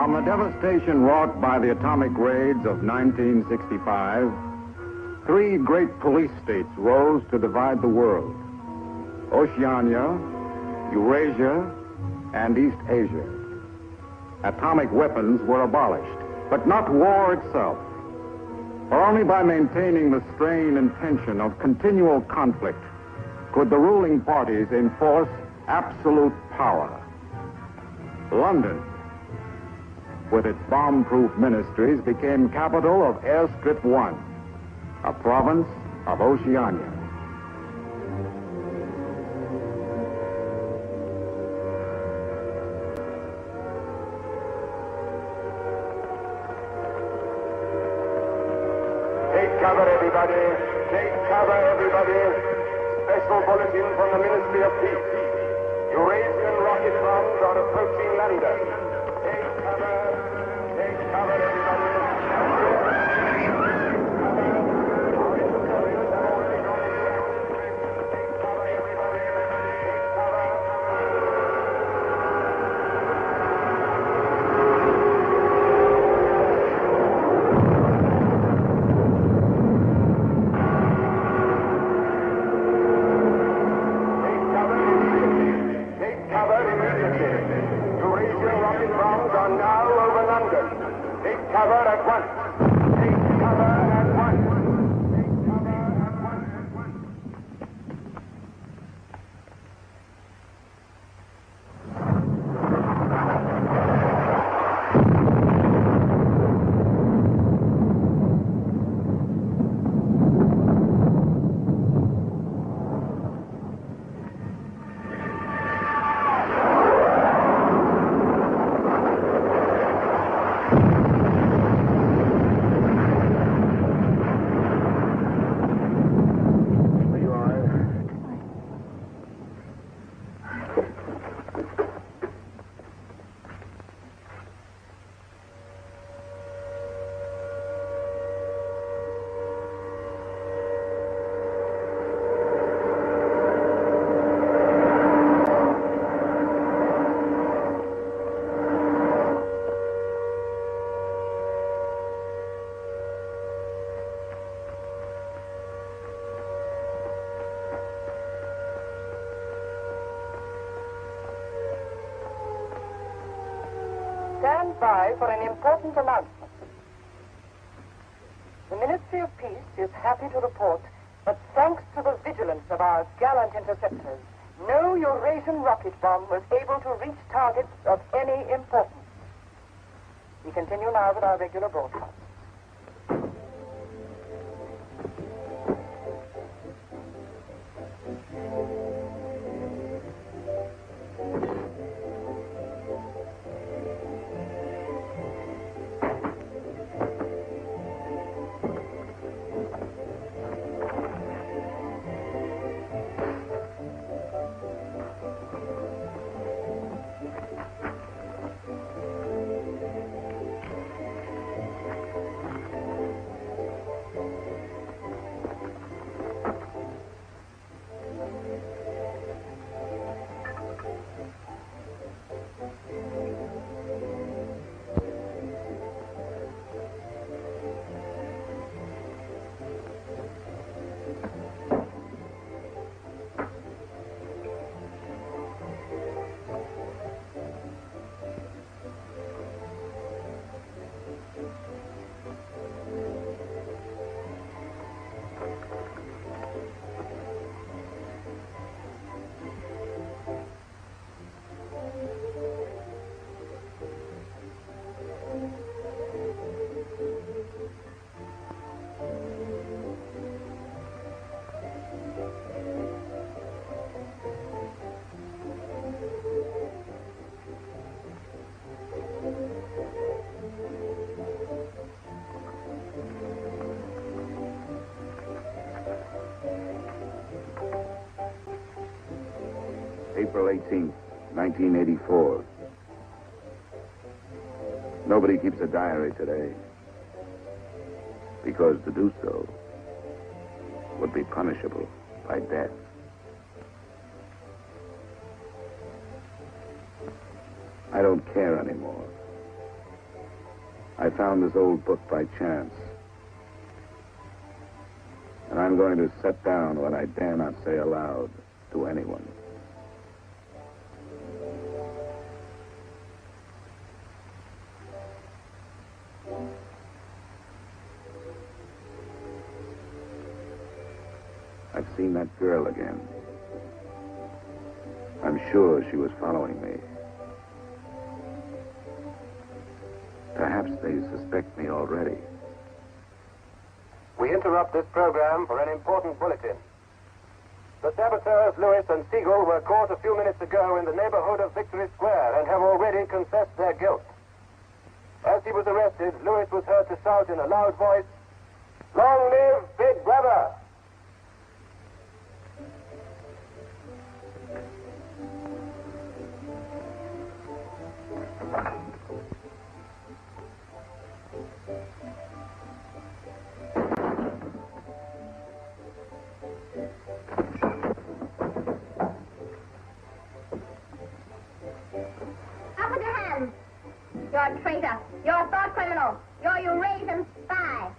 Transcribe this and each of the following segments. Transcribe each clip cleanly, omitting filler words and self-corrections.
From the devastation wrought by the atomic raids of 1965, three great police states rose to divide the world: Oceania, Eurasia, and East Asia. Atomic weapons were abolished, but not war itself. For only by maintaining the strain and tension of continual conflict could the ruling parties enforce absolute power. London, with its bomb-proof ministries, became capital of Airstrip 1, a province of Oceania. Take cover, everybody. Take cover, everybody. Special bulletin from the Ministry of Peace. Eurasian rocket bombs are approaching London. Take cover. Take cover, everybody. Stand by for an important announcement. The Ministry of Peace is happy to report that thanks to the vigilance of our gallant interceptors, no Eurasian rocket bomb was able to reach targets of any importance. We continue now with our regular broadcast. April 18th, 1984. Nobody keeps a diary today, because to do so would be punishable by death. I don't care anymore. I found this old book by chance. And I'm going to set down what I dare not say aloud to anyone. I've seen that girl again. I'm sure she was following me. Perhaps they suspect me already. We interrupt this program for an important bulletin. The saboteurs Lewis and Siegel were caught a few minutes ago in the neighborhood of Victory Square and have already confessed their guilt. As he was arrested, Lewis was heard to shout in a loud voice, "Long live Big Brother!" You're a traitor. You're a thought criminal. You're a Eurasian spy.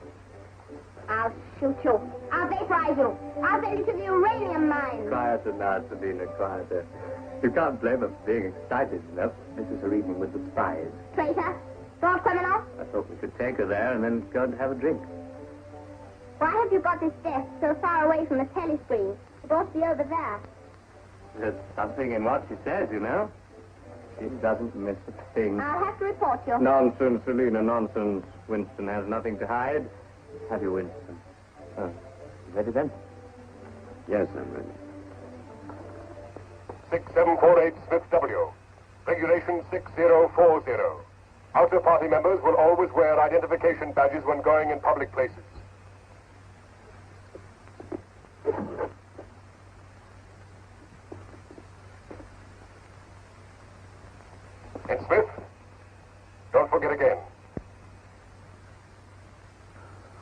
I'll shoot you. I'll vaporize you. I'll send you to the uranium mine. Quieter now, Sabina, quieter. You can't blame her for being excited enough. This is her evening with the spies. Traitor. Thought criminal. I thought we could take her there and then go and have a drink. Why have you got this desk so far away from the telescreen? It ought to be over there. There's something in what she says, you know. She doesn't miss a thing. I'll have to report you. Nonsense, Selina, nonsense. Winston has nothing to hide. Have you, Winston? Oh, ready then? Yes, I'm ready. 6748 Smith W. Regulation 6040. Outer party members will always wear identification badges when going in public places. And Smith, don't forget again.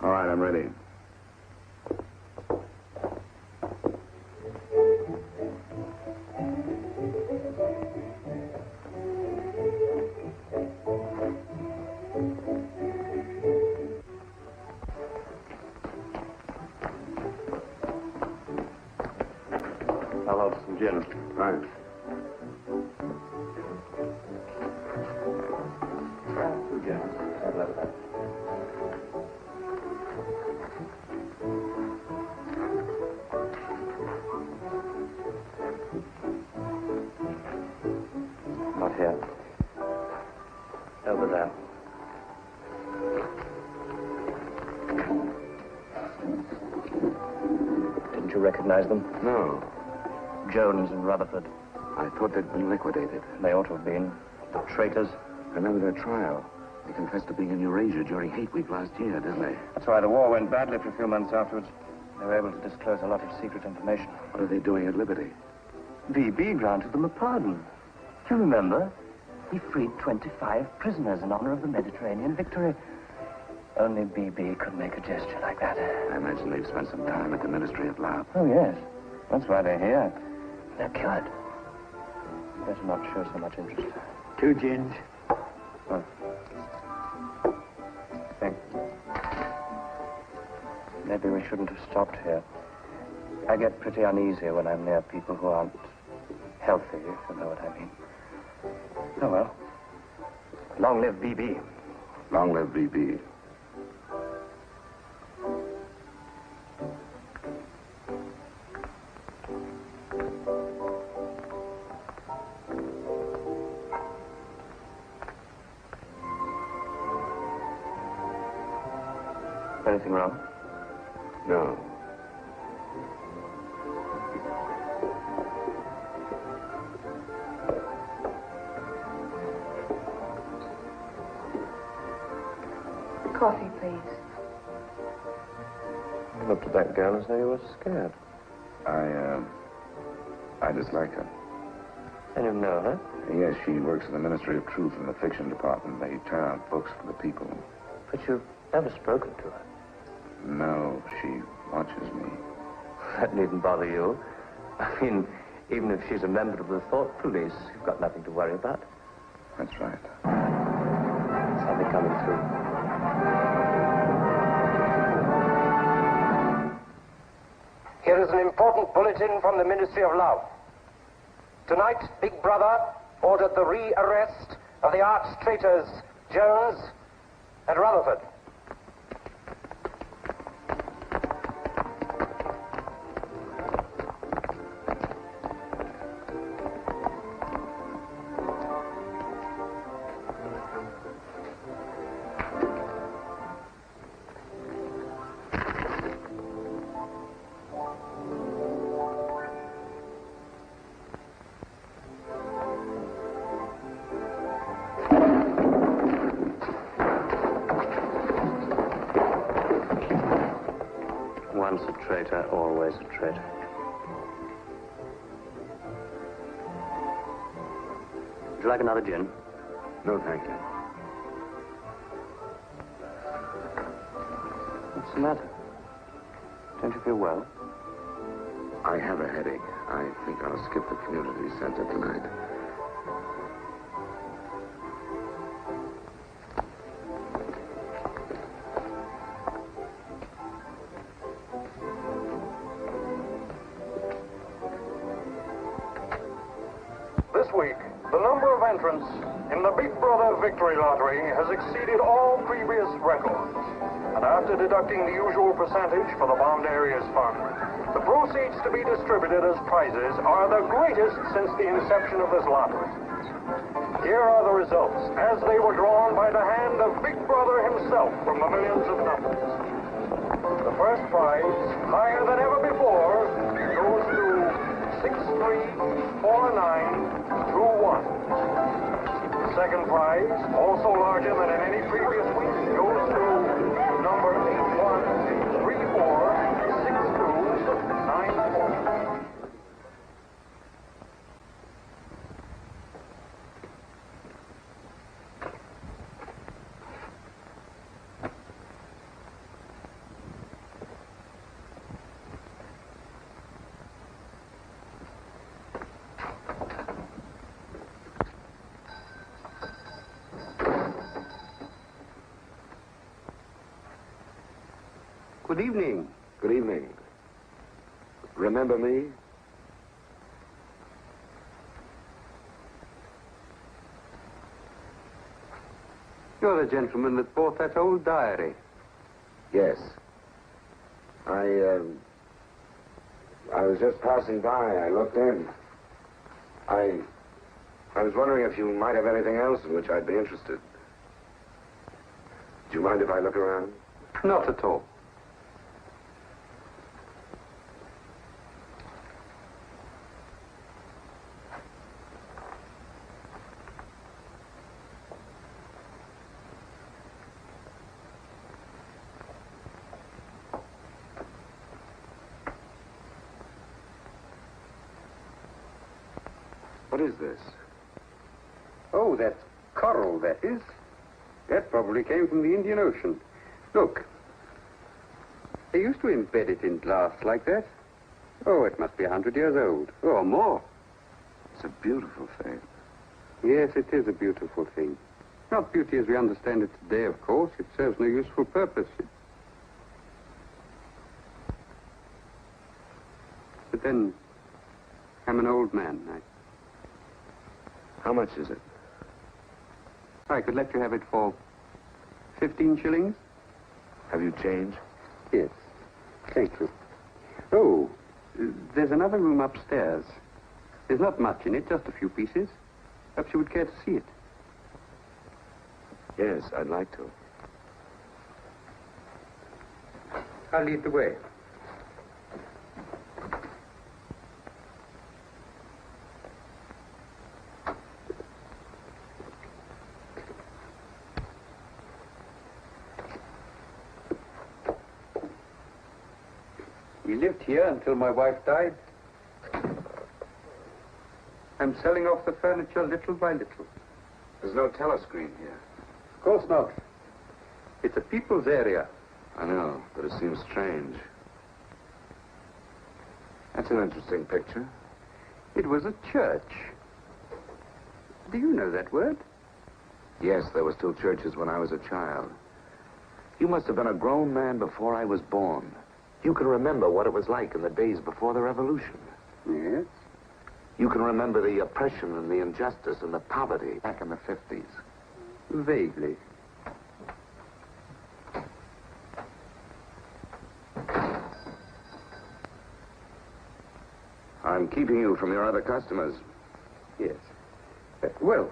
All right, I'm ready. I'll have some gin. Right. Two gins. I'll have that. Not here. Over there. Didn't you recognize them? No, Jones and Rutherford. I thought they'd been liquidated. They ought to have been. The traitors. Remember their trial? They confessed to being in Eurasia during Hate Week last year, didn't they? That's why the war went badly for a few months afterwards. They were able to disclose a lot of secret information. What are they doing at Liberty? VB granted them a pardon. Do you remember? He freed 25 prisoners in honor of the Mediterranean victory. Only BB could make a gesture like that. I imagine they've spent some time at the Ministry of Love. Oh, yes. That's why they're here. They're cured. Better not show so much interest. 2 gins. Oh. Thanks. Maybe we shouldn't have stopped here. I get pretty uneasy when I'm near people who aren't healthy, if you know what I mean. Oh, well. Long live BB. Long live BB. Anything wrong? No. Coffee, please. You looked at that girl as though you were scared. I dislike her. And you know her? Yes, she works in the Ministry of Truth in the fiction department. They turn out books for the people. But you've never spoken to her. No, she watches me. That needn't bother you. I mean, even if she's a member of the thought police, you've got nothing to worry about. That's right. Something coming through. Here is an important bulletin from the Ministry of Love. Tonight, Big Brother ordered the re-arrest of the arch traitors Jones and Rutherford. Once a traitor, always a traitor. Would you like another gin? No, thank you. What's the matter? Don't you feel well? I have a headache. I think I'll skip the community center tonight. This week, the number of entrants in the Big Brother Victory Lottery has exceeded all previous records. And after deducting the usual percentage for the Bombed Areas Fund, the proceeds to be distributed as prizes are the greatest since the inception of this lottery. Here are the results, as they were drawn by the hand of Big Brother himself from the millions of numbers. The first prize, higher than ever before, goes to 634921. The second prize, also larger than in any previous week, goes to number 81346294. Good evening. Good evening. Remember me? You're the gentleman that bought that old diary. Yes. I was just passing by. I looked in. I was wondering if you might have anything else in which I'd be interested. Do you mind if I look around? Not at all. What is this? Oh, that's coral, that is. That probably came from the Indian Ocean. Look. They used to embed it in glass like that. Oh, it must be 100 years old, or more. It's a beautiful thing. Yes, it is a beautiful thing. Not beauty as we understand it today, of course. It serves no useful purpose. But then, I'm an old man. How much is it? I could let you have it for 15 shillings. Have you change? Yes. Thank you. Oh, there's another room upstairs. There's not much in it, just a few pieces. Perhaps you would care to see it. Yes, I'd like to. I'll lead the way. He lived here until my wife died. I'm selling off the furniture little by little. There's no telescreen here. Of course not. It's a people's area. I know, but it seems strange. That's an interesting picture. It was a church. Do you know that word? Yes, there were still churches when I was a child. You must have been a grown man before I was born. You can remember what it was like in the days before the revolution. Yes? You can remember the oppression and the injustice and the poverty back in the 50s. Vaguely. I'm keeping you from your other customers. Yes. Well,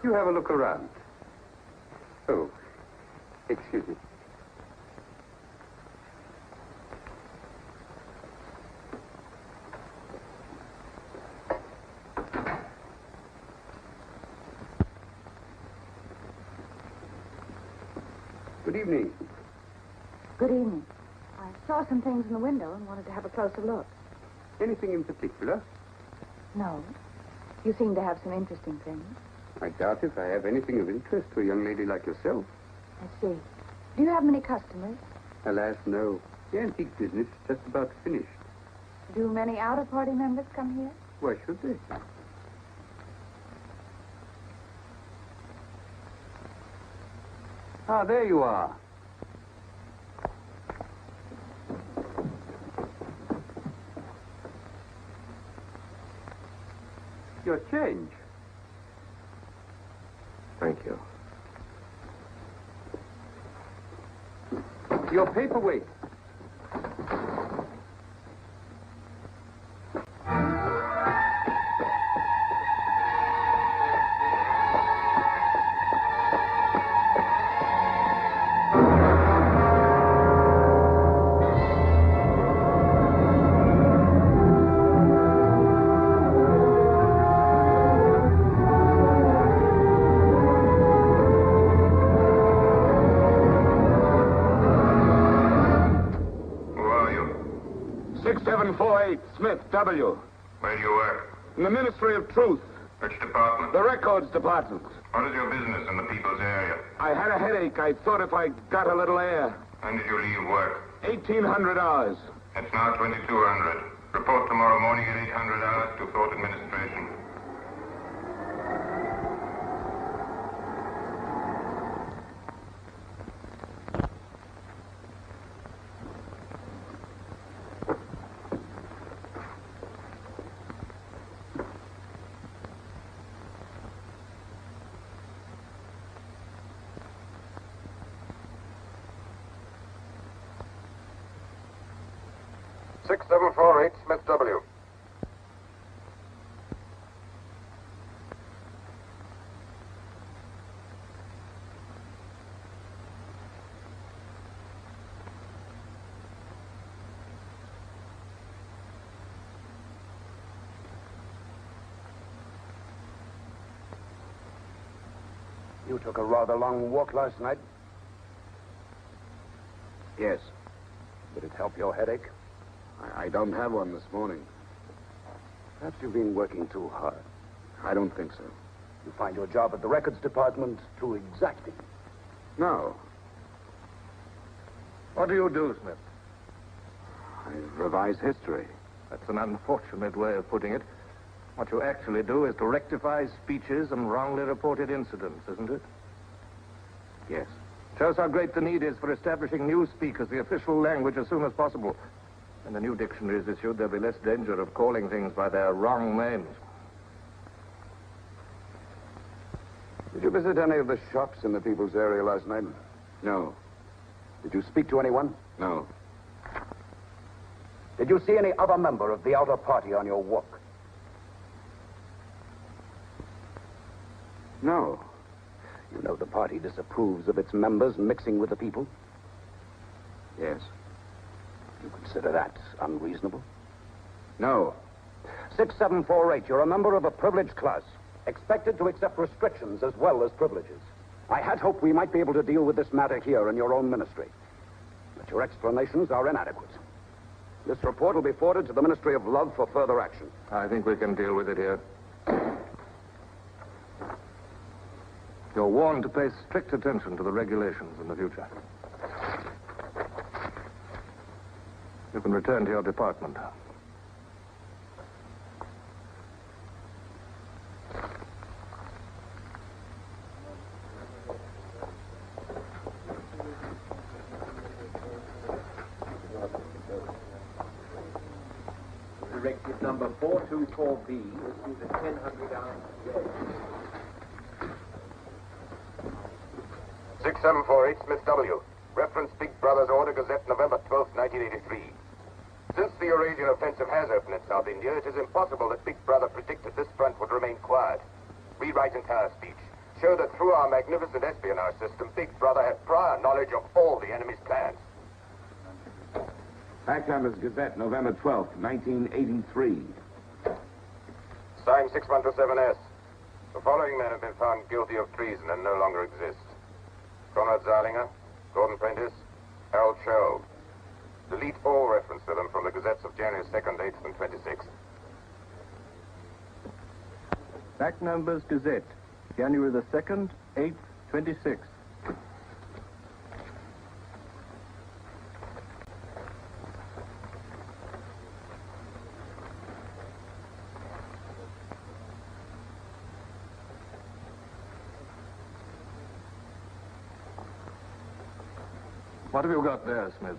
you have a look around. Oh, excuse me. Good evening. Good evening. I saw some things in the window and wanted to have a closer look. Anything in particular? No. You seem to have some interesting things. I doubt if I have anything of interest to a young lady like yourself. I see. Do you have many customers? Alas, no. The antique business is just about finished. Do many outer-party members come here? Why should they? Ah, there you are. Your change. Thank you. Your paperweight. Smith, W. Where do you work? In the Ministry of Truth. Which department? The Records Department. What is your business in the people's area? I had a headache. I thought if I got a little air. When did you leave work? 1,800 hours. It's now 2200. Report tomorrow morning at 800 hours to Thought Administration. Smith W. You took a rather long walk last night. Yes. Did it help your headache? I don't have one this morning. Perhaps you've been working too hard. I don't think so. You find your job at the records department too exacting. No. What do you do, Smith? I revise history. That's an unfortunate way of putting it. What you actually do is to rectify speeches and wrongly reported incidents, isn't it? Yes. Shows how great the need is for establishing newspeak as the official language as soon as possible. When the new dictionary is issued, there'll be less danger of calling things by their wrong names. Did you visit any of the shops in the people's area last night? No. Did you speak to anyone? No. Did you see any other member of the outer party on your walk? No. You know the party disapproves of its members mixing with the people? Yes. You consider that unreasonable? No. 6748, you're a member of a privileged class, expected to accept restrictions as well as privileges. I had hoped we might be able to deal with this matter here in your own ministry. But your explanations are inadequate. This report will be forwarded to the Ministry of Love for further action. I think we can deal with it here. You're warned to pay strict attention to the regulations in the future. You can return to your department. number 424B issued at 1000 hours today. 6748 Smith W. Reference Big Brother's Order Gazette, November 12, 1983. Since the Eurasian offensive has opened in South India, it is impossible that Big Brother predicted this front would remain quiet. Rewrite entire speech. Show that through our magnificent espionage system, Big Brother had prior knowledge of all the enemy's plans. Packhammer's Gazette, November 12th, 1983. Signed 6127S. The following men have been found guilty of treason and no longer exist. Conrad Zeilinger, Gordon Prentice, Harold Sherrill. Delete all reference to them from the gazettes of January 2nd, 8th, and 26th. Back numbers Gazette, January the 2nd, 8th, 26th. What have you got there, Smith?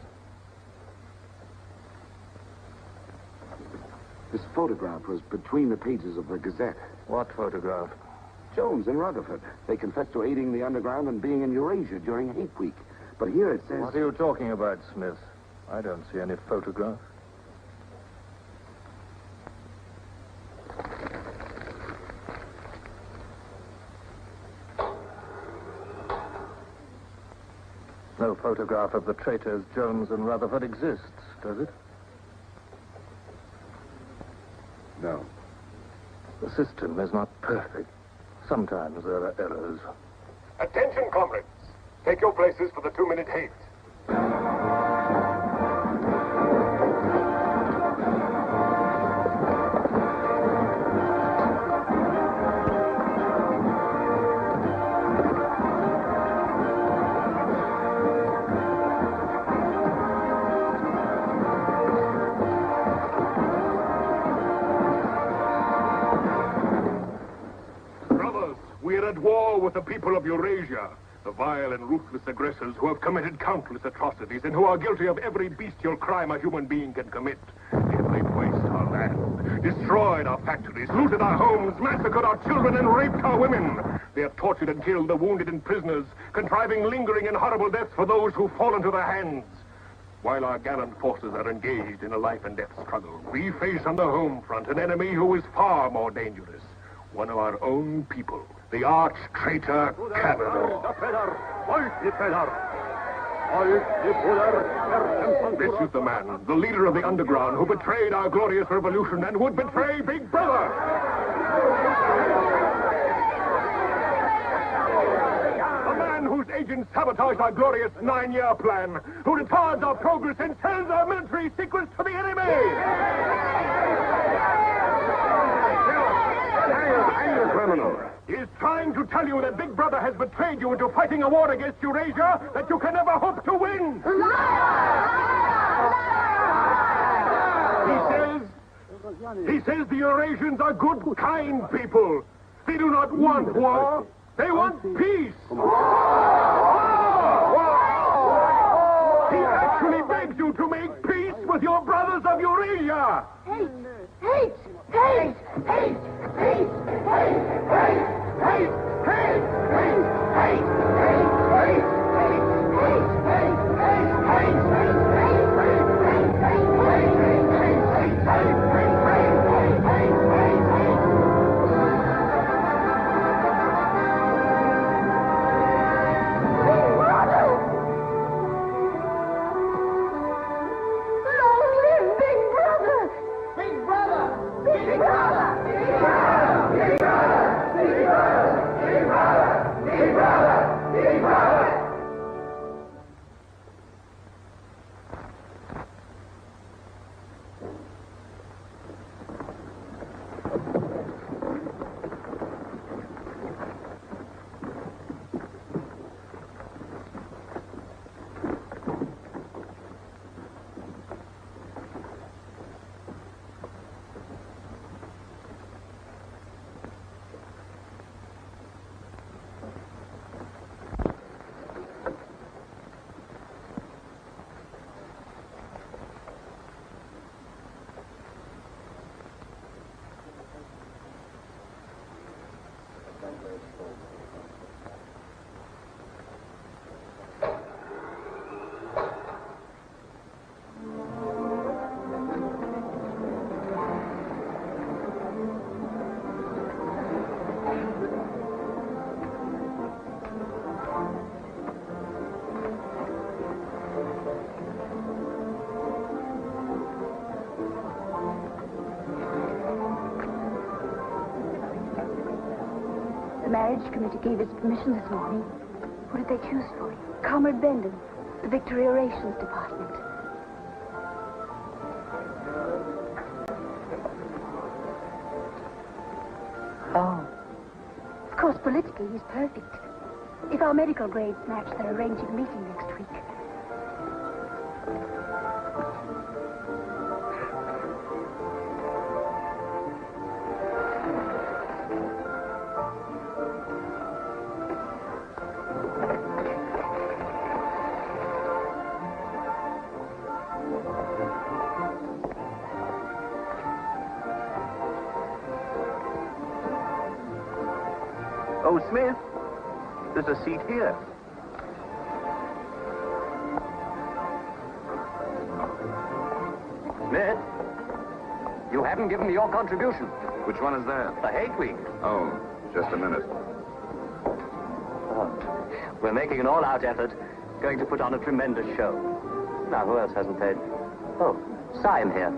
This photograph was between the pages of the Gazette. What photograph? Jones and Rutherford. They confessed to aiding the underground and being in Eurasia during hate week. But here it says... What are you talking about, Smith? I don't see any photograph. No photograph of the traitors Jones and Rutherford exists, does it? No. The system is not perfect. Sometimes there are errors. Attention, comrades. Take your places for the 2-minute hate. At war with the people of Eurasia, the vile and ruthless aggressors who have committed countless atrocities and who are guilty of every bestial crime a human being can commit. They have laid waste our land, destroyed our factories, looted our homes, massacred our children, and raped our women. They have tortured and killed the wounded and prisoners, contriving lingering and horrible deaths for those who fall into their hands. While our gallant forces are engaged in a life and death struggle, we face on the home front an enemy who is far more dangerous. One of our own people, the arch-traitor Canada. This is the man, the leader of the underground, who betrayed our glorious revolution and would betray Big Brother. A man whose agents sabotaged our glorious 9-year plan, who retards our progress and sells our military secrets to the enemy. Criminal. He is trying to tell you that Big Brother has betrayed you into fighting a war against Eurasia that you can never hope to win. He says the Eurasians are good, kind people. They do not want war. They want peace. He actually begs you to make peace with your brothers of Eurasia. Hate! Hate! Hate! Hate! Hate! Hate! Hate! Hate! Hate! Hate! Hate! Hate! The marriage committee gave its permission this morning. Who did they choose for you? Comrade Bendon, the Victory Orations Department. Oh. Of course, politically, he's perfect. If our medical grades match, they're arranging a meeting next week. Oh, Smith, there's a seat here. Smith, you haven't given me your contribution. Which one is that? The Hate Week. Oh, just a minute. Oh, we're making an all-out effort, going to put on a tremendous show. Now, who else hasn't paid? Oh, Sion here.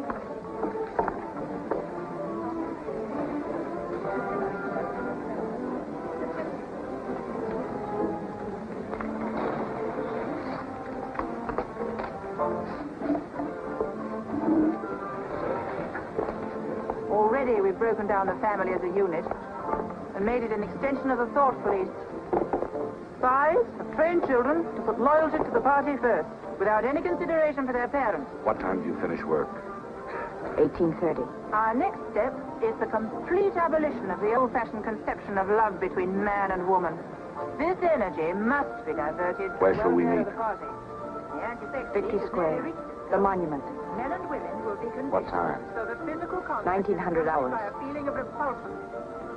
Already we've broken down the family as a unit and made it an extension of the thought police. Spies have trained children to put loyalty to the party first, without any consideration for their parents. What time do you finish work? 18:30. Our next step is the complete abolition of the old-fashioned conception of love between man and woman. This energy must be diverted. Where shall we meet? The party. The anti-sex Victory league is Square, very rich. the monument. Men and women will be conditioned What time? so that physical contact 1900 is hours. by a feeling of repulsion.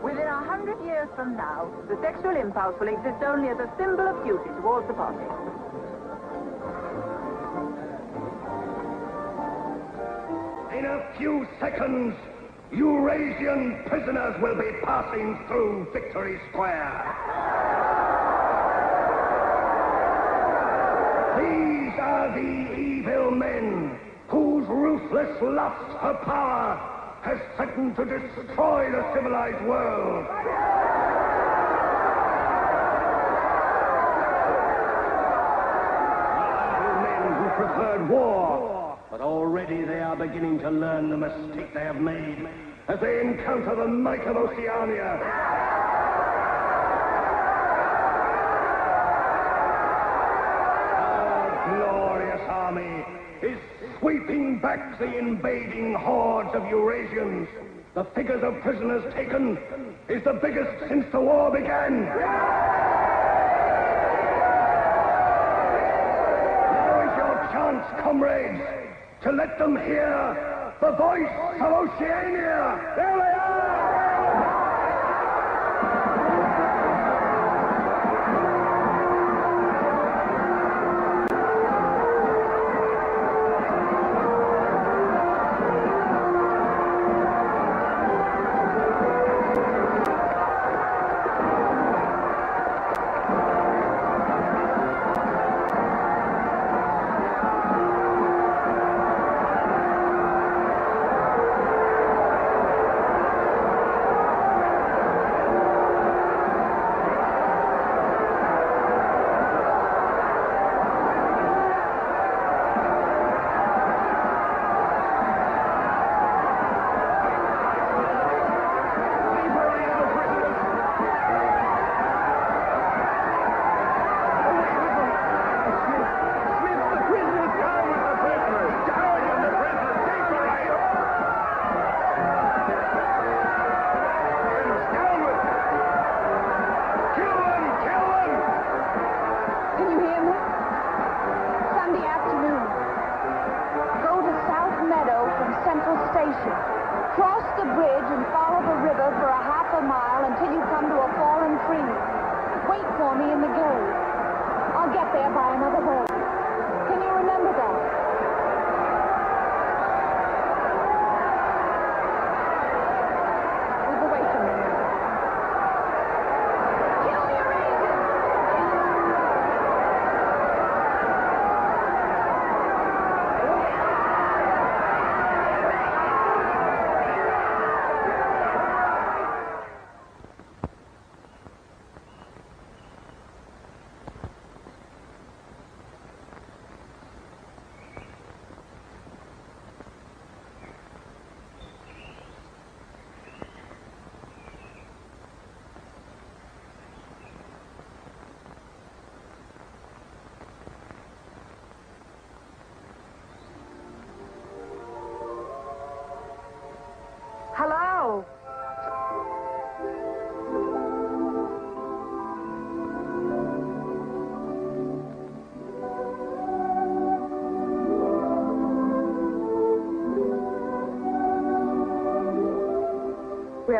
Within 100 years from now, the sexual impulse will exist only as a symbol of duty towards the party. In a few seconds, Eurasian prisoners will be passing through Victory Square. These are the evil men whose ruthless lust for power has threatened to destroy the civilized world. Evil men who preferred war, but already they are beginning to learn the mistake they have made as they encounter the might of Oceania. Our glorious army is sweeping back the invading hordes of Eurasians. The figures of prisoners taken is the biggest since the war began. Now is your chance, comrades, to let them hear the voice of Oceania. There they are!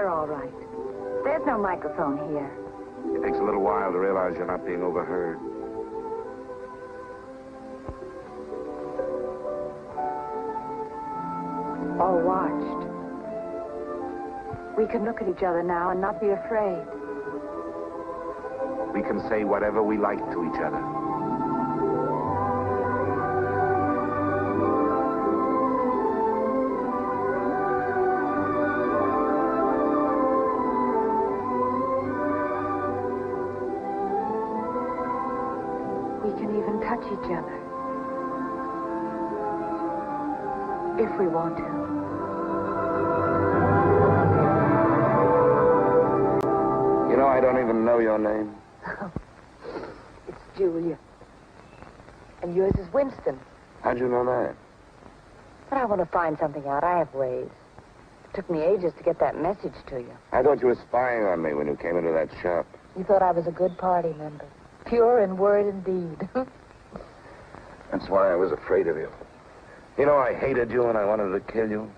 They're all right. There's no microphone here. It takes a little while to realize you're not being overheard. Or watched. We can look at each other now and not be afraid. We can say whatever we like to each other. We can even touch each other. If we want to. You know, I don't even know your name. It's Julia. And yours is Winston. How'd you know that? But I want to find something out. I have ways. It took me ages to get that message to you. I thought you were spying on me when you came into that shop. You thought I was a good party member. Pure in word and deed. That's why I was afraid of you. You know, I hated you and I wanted to kill you.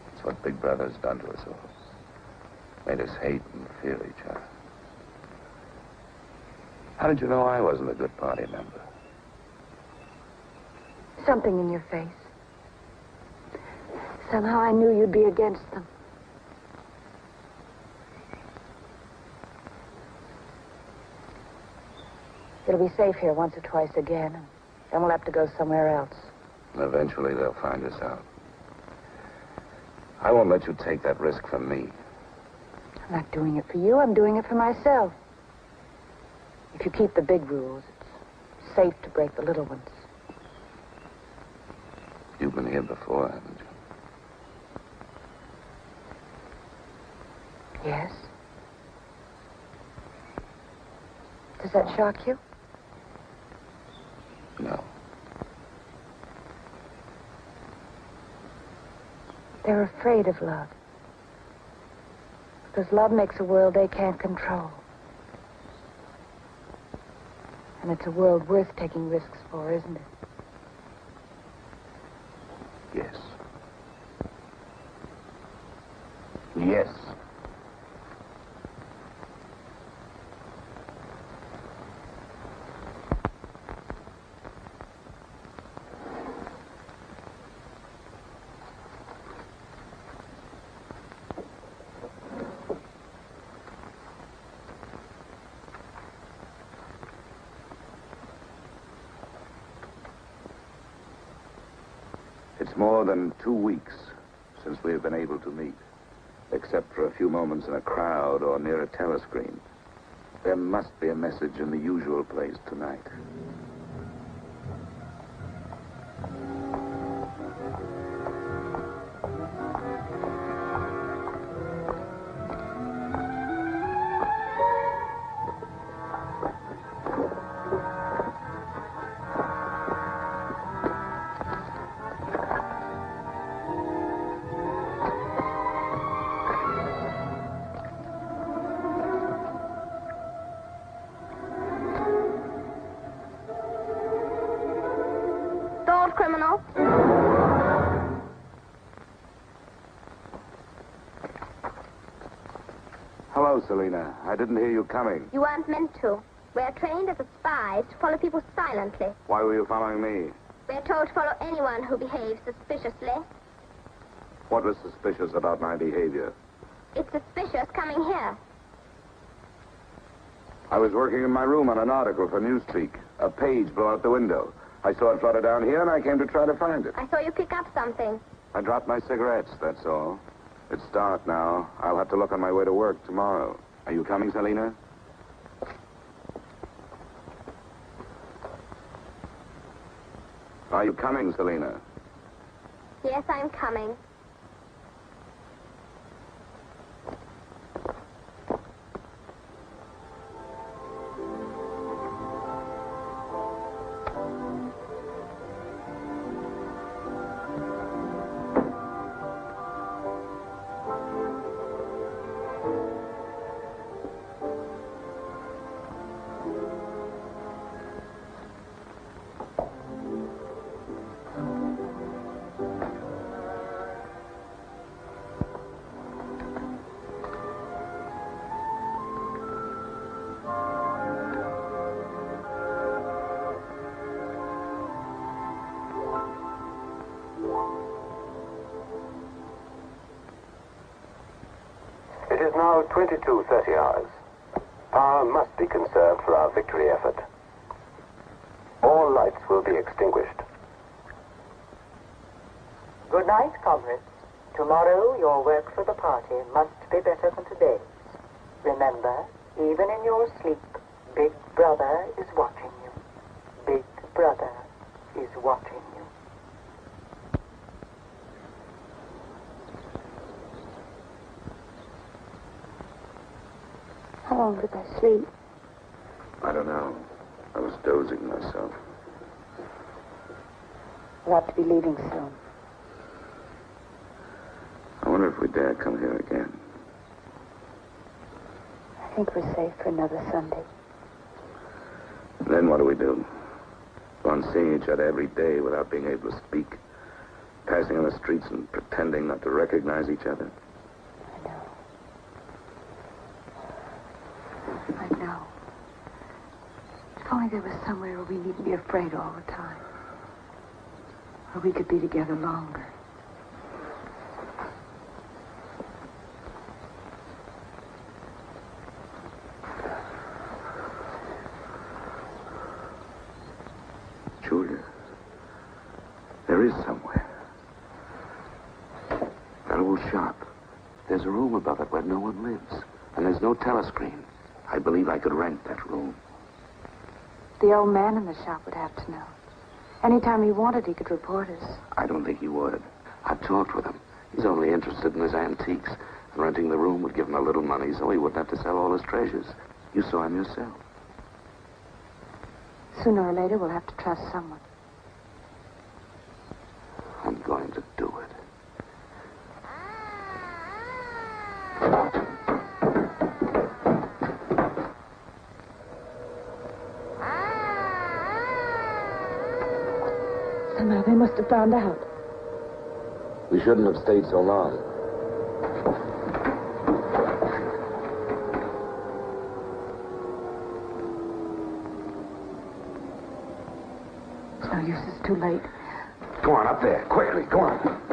That's what Big Brother's done to us all. Made us hate and fear each other. How did you know I wasn't a good party member? Something in your face. Somehow I knew you'd be against them. It'll be safe here once or twice again, and then we'll have to go somewhere else. Eventually they'll find us out. I won't let you take that risk from me. I'm not doing it for you. I'm doing it for myself. If you keep the big rules, it's safe to break the little ones. You've been here before, haven't you? Yes. Does that shock you? No. They're afraid of love. Because love makes a world they can't control. And it's a world worth taking risks for, isn't it? Yes. Yes. It's more than 2 weeks since we have been able to meet, except for a few moments in a crowd or near a telescreen. There must be a message in the usual place tonight. Criminal. Hello, Selena. I didn't hear you coming. You weren't meant to. We're trained as spies to follow people silently. Why were you following me? We're told to follow anyone who behaves suspiciously. What was suspicious about my behavior? It's suspicious coming here. I was working in my room on an article for Newspeak. A page blew out the window. I saw it flutter down here, and I came to try to find it. I saw you pick up something. I dropped my cigarettes, that's all. It's dark now. I'll have to look on my way to work tomorrow. Are you coming, Selena? Are you coming, Selena? Yes, I'm coming. It is now 22:30 hours. Power must be conserved for our victory effort. All lights will be extinguished. Good night, comrades. Tomorrow, your work for the party must be better than today's. Remember, even in your sleep, Big Brother is watching you. Big Brother is watching you. How long did I sleep? I don't know. I was dozing myself. We'll have to be leaving soon. I wonder if we dare come here again. I think we're safe for another Sunday. Then what do we do? Go on seeing each other every day without being able to speak. Passing on the streets and pretending not to recognize each other. I know. If only there was somewhere where we needn't be afraid all the time. Where we could be together longer. Julia, there is somewhere. That old shop. There's a room above it where no one lives. And there's no telescreen. I believe I could rent that room. The old man in the shop would have to know. Anytime he wanted, he could report us. I don't think he would. I've talked with him. He's only interested in his antiques. And renting the room would give him a little money so he wouldn't have to sell all his treasures. You saw him yourself. Sooner or later, we'll have to trust someone. I'm going to do it. Somehow they must have found out. We shouldn't have stayed so long. It's no use, it's too late. Go on, up there. Quickly, go on.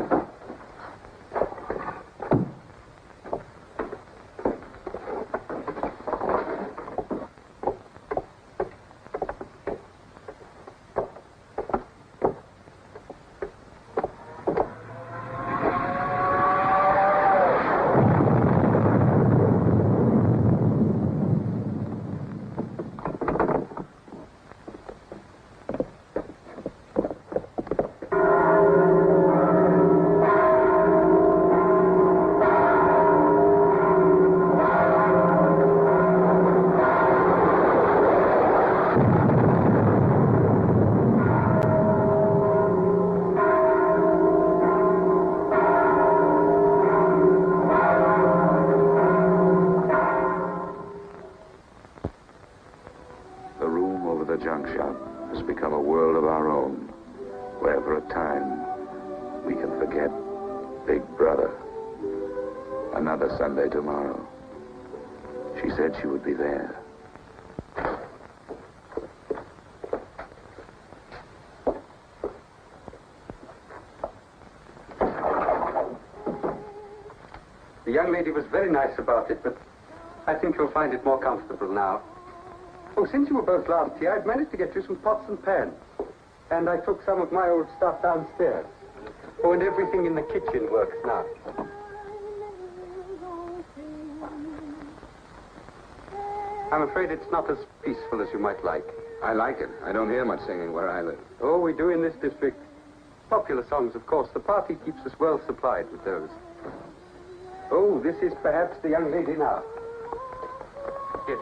Sunday tomorrow. She said she would be there. The young lady was very nice about it, but I think you'll find it more comfortable now. Oh, since you were both last here, I've managed to get you some pots and pans. And I took some of my old stuff downstairs. Oh, and everything in the kitchen works now. I'm afraid it's not as peaceful as you might like. I like it. I don't hear much singing where I live. Oh, we do in this district. Popular songs, of course. The party keeps us well supplied with those. Oh, this is perhaps the young lady now. Yes.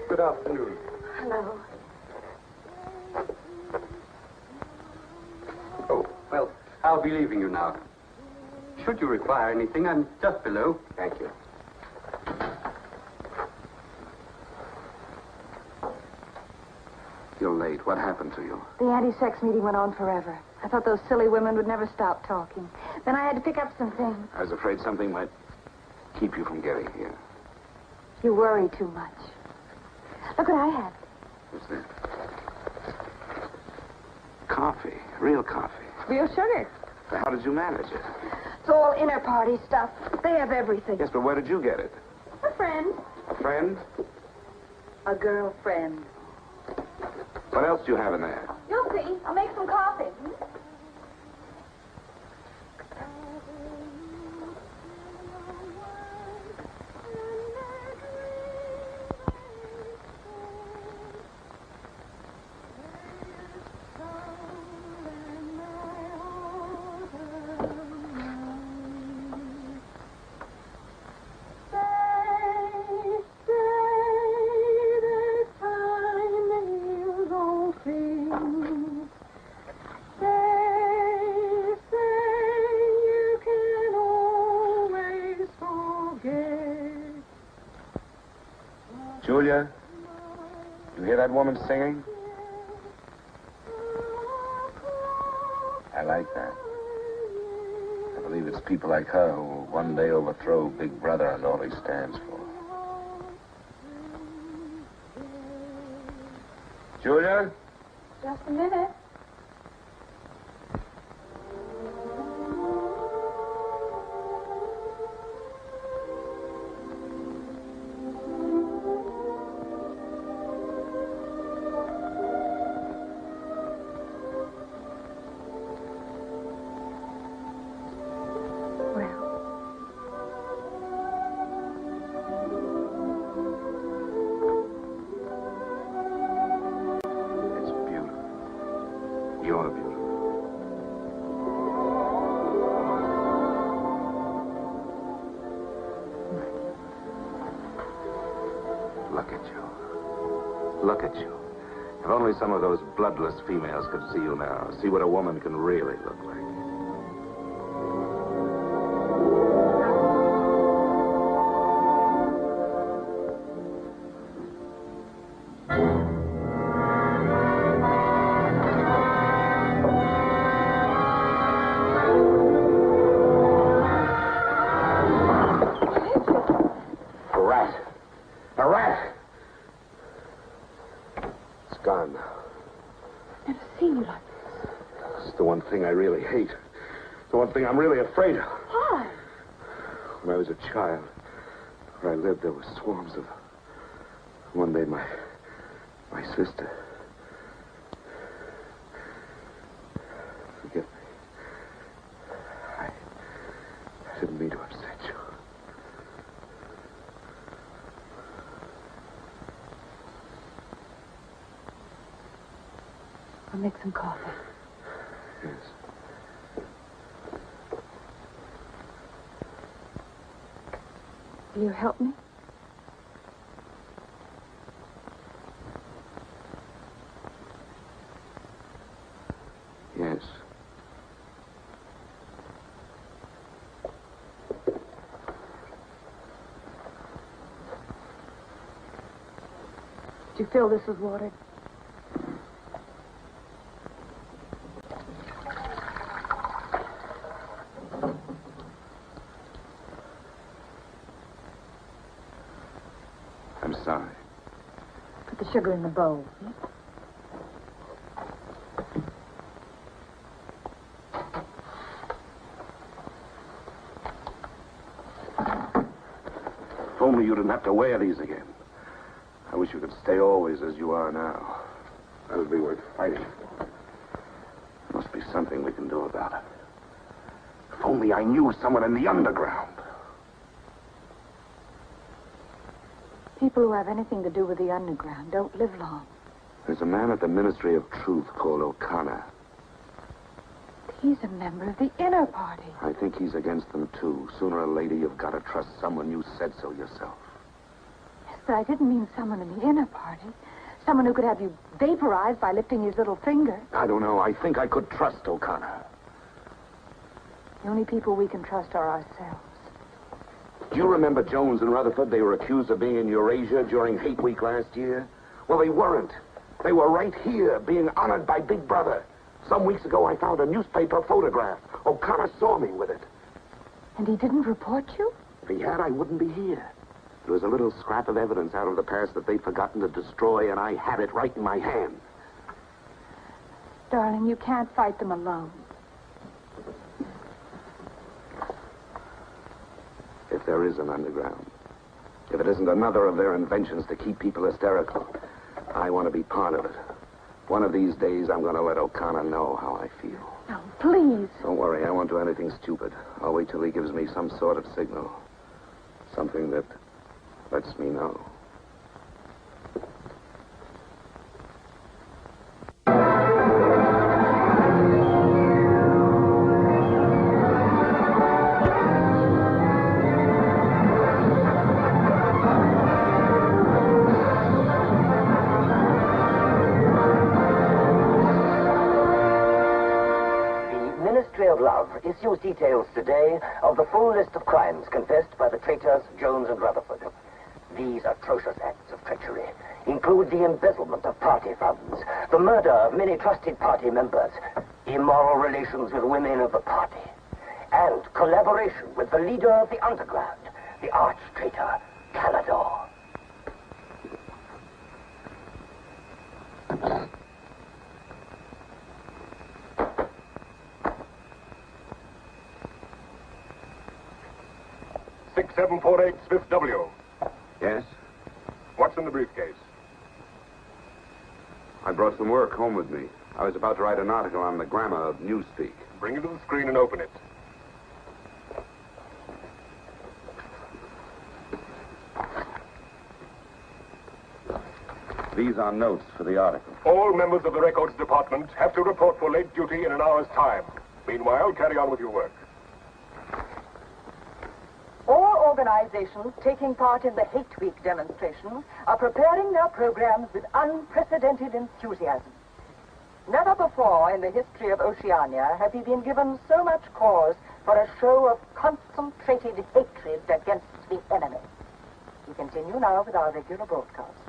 Good afternoon. Hello. Oh, well, I'll be leaving you now. Should you require anything, I'm just below. Thank you. You're late. What happened to you? The anti-sex meeting went on forever. I thought those silly women would never stop talking. Then I had to pick up some things. I was afraid something might keep you from getting here. You worry too much. Look what I have. What's that? Coffee. Real coffee. Real sugar. How did you manage it? It's all inner party stuff. They have everything. Yes, but where did you get it? A friend. A friend? A girlfriend. What else do you have in there? You'll see. I'll make some coffee. Julia, you hear that woman singing? I like that. I believe it's people like her who will one day overthrow Big Brother and all he stands for. Julia? Just a minute. You're beautiful. Look at you. Look at you. If only some of those bloodless females could see you now, see what a woman can really look like. I really hate. The one thing I'm really afraid of. Why? When I was a child, where I lived, there were swarms of... One day, my sister... Forgive me. I didn't mean to upset you. I'll make some coffee. Yes. Will you help me? Yes. Did you feel this was water? I'm sorry. Put the sugar in the bowl. If only you didn't have to wear these again. I wish you could stay always as you are now. That would be worth fighting for. There must be something we can do about it. If only I knew someone in the underground. People who have anything to do with the underground don't live long. There's a man at the Ministry of Truth called O'Connor. He's a member of the inner party. I think he's against them, too. Sooner or later, you've got to trust someone. You said so yourself. Yes, but I didn't mean someone in the inner party. Someone who could have you vaporized by lifting his little finger. I don't know. I think I could trust O'Connor. The only people we can trust are ourselves. Do you remember Jones and Rutherford? They were accused of being in Eurasia during Hate Week last year. Well, they weren't. They were right here, being honored by Big Brother. Some weeks ago, I found a newspaper photograph. O'Connor saw me with it. And he didn't report you? If he had, I wouldn't be here. There was a little scrap of evidence out of the past that they'd forgotten to destroy, and I had it right in my hand. Darling, you can't fight them alone. if there is an underground. If it isn't another of their inventions to keep people hysterical, I want to be part of it. One of these days, I'm going to let O'Connor know how I feel. No, please. Don't worry, I won't do anything stupid. I'll wait till he gives me some sort of signal. Something that lets me know. Issues details today of the full list of crimes confessed by the traitors Jones and Rutherford. These atrocious acts of treachery include the embezzlement of party funds, the murder of many trusted party members, immoral relations with women of the party, and collaboration with the leader of the underground, the arch-traitor Canador. .748 Smith W. Yes? What's in the briefcase? I brought some work home with me. I was about to write an article on the grammar of newspeak. Bring it to the screen and open it. These are notes for the article. All members of the records department have to report for late duty in an hour's time. Meanwhile, carry on with your work. All organizations taking part in the Hate Week demonstration are preparing their programs with unprecedented enthusiasm. Never before in the history of Oceania have we been given so much cause for a show of concentrated hatred against the enemy. We continue now with our regular broadcasts.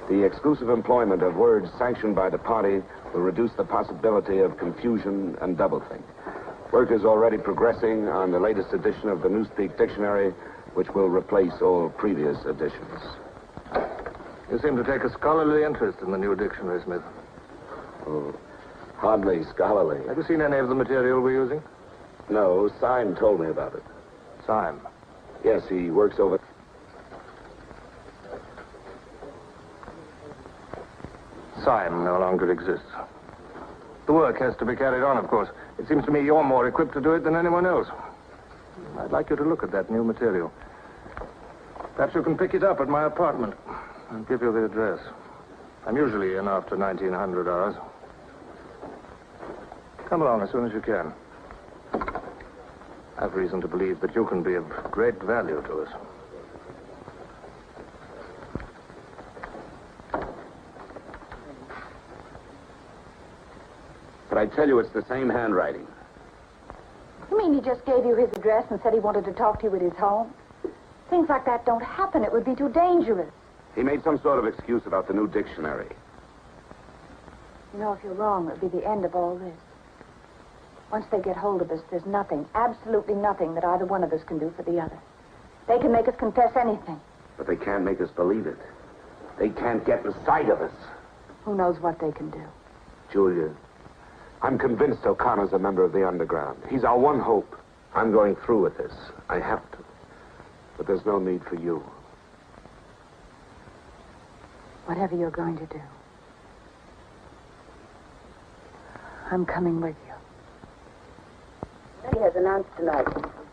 The exclusive employment of words sanctioned by the party will reduce the possibility of confusion and doublethink. Work is already progressing on the latest edition of the Newspeak Dictionary, which will replace all previous editions. You seem to take a scholarly interest in the new dictionary, Smith. Oh, hardly scholarly. Have you seen any of the material we're using? No, Syme told me about it. Syme? Yes, he works over... Syme no longer exists. The work has to be carried on, of course. It seems to me you're more equipped to do it than anyone else. I'd like you to look at that new material. Perhaps you can pick it up at my apartment. I'll give you the address. I'm usually in after 1900 hours. Come along as soon as you can. I have reason to believe that you can be of great value to us. But I tell you, it's the same handwriting. You mean he just gave you his address and said he wanted to talk to you at his home? Things like that don't happen. It would be too dangerous. He made some sort of excuse about the new dictionary. You know, if you're wrong, it would be the end of all this. Once they get hold of us, there's nothing, absolutely nothing that either one of us can do for the other. They can make us confess anything. But they can't make us believe it. They can't get the sight of us. Who knows what they can do? Julia, I'm convinced O'Connor's a member of the underground. He's our one hope. I'm going through with this. I have to. But there's no need for you. Whatever you're going to do, I'm coming with you. He has announced tonight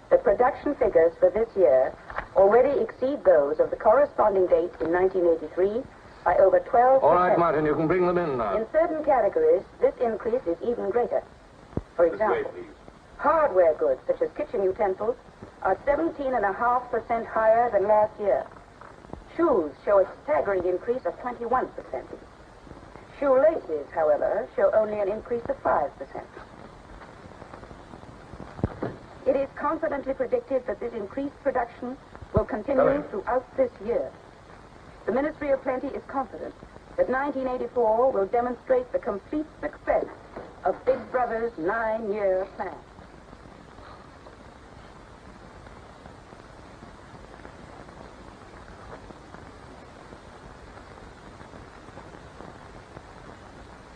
that production figures for this year already exceed those of the corresponding date in 1983 by over 12%. All right, Martin, you can bring them in now. In certain categories, this increase is even greater. For example, hardware goods such as kitchen utensils are 17.5% higher than last year. Shoes show a staggering increase of 21%. Shoelaces, however, show only an increase of 5%. It is confidently predicted that this increased production will continue throughout this year. The Ministry of Plenty is confident that 1984 will demonstrate the complete success of Big Brother's 9-year plan.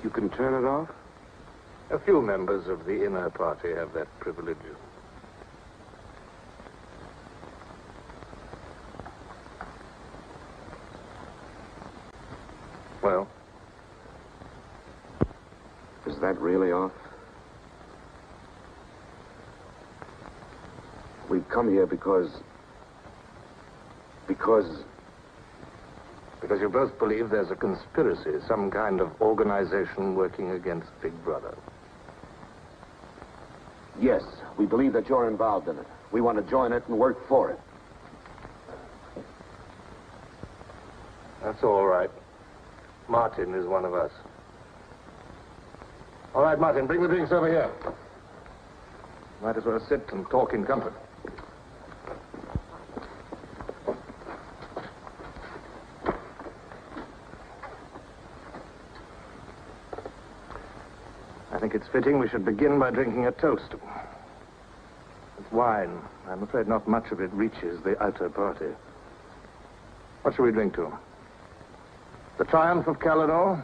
You can turn it off? A few members of the inner party have that privilege. Well? Is that really off? We've come here because you both believe there's a conspiracy, some kind of organization working against Big Brother. Yes, we believe that you're involved in it. We want to join it and work for it. That's all right. Martin is one of us. All right, Martin, bring the drinks over here. Might as well sit and talk in comfort. I think it's fitting we should begin by drinking a toast. It's wine. I'm afraid not much of it reaches the outer party. What shall we drink to? The triumph of Calidor?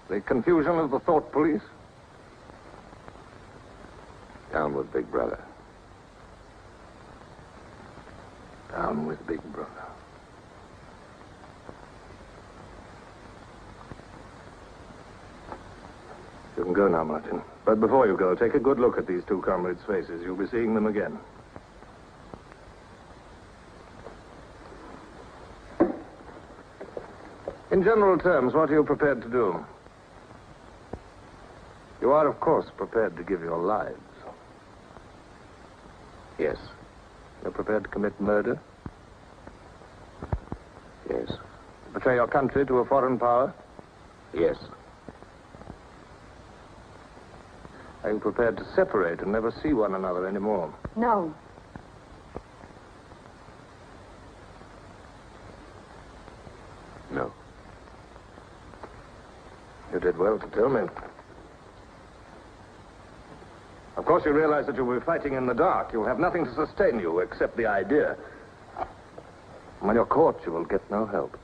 The confusion of the thought police? Down with Big Brother. Down with Big Brother. You can go now, Martin. But before you go, take a good look at these two comrades' faces. You'll be seeing them again. In general terms, what are you prepared to do? You are, of course, prepared to give your lives. Yes. You're prepared to commit murder? Yes. Betray your country to a foreign power? Yes. Are you prepared to separate and never see one another anymore? No. No. You did well to tell me. Of course, you realize that you'll be fighting in the dark. You'll have nothing to sustain you except the idea. When you're caught, you will get no help.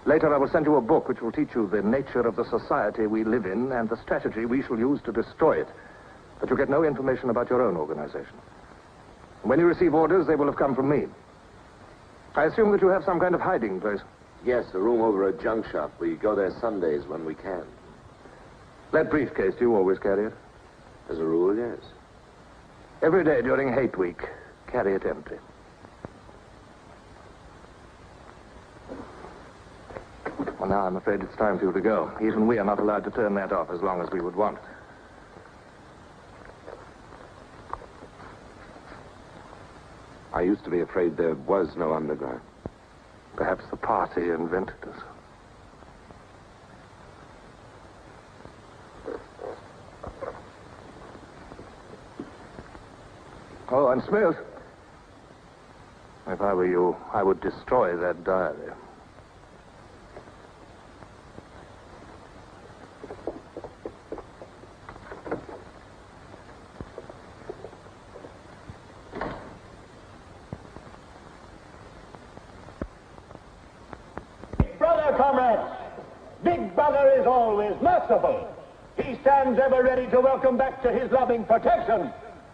Later, I will send you a book which will teach you the nature of the society we live in and the strategy we shall use to destroy it. But you get no information about your own organization. When you receive orders, they will have come from me. I assume that you have some kind of hiding place. Yes, a room over a junk shop. We go there Sundays when we can. That briefcase, do you always carry it? As a rule, yes. Every day during hate week, carry it empty. Well, now I'm afraid it's time for you to go. Even we are not allowed to turn that off as long as we would want. I used to be afraid there was no underground. Perhaps the party invented us. Oh, and Smith, if I were you, I would destroy that diary. Brother, comrades, Big Brother is always merciful. He stands ever ready to welcome back to his loving protection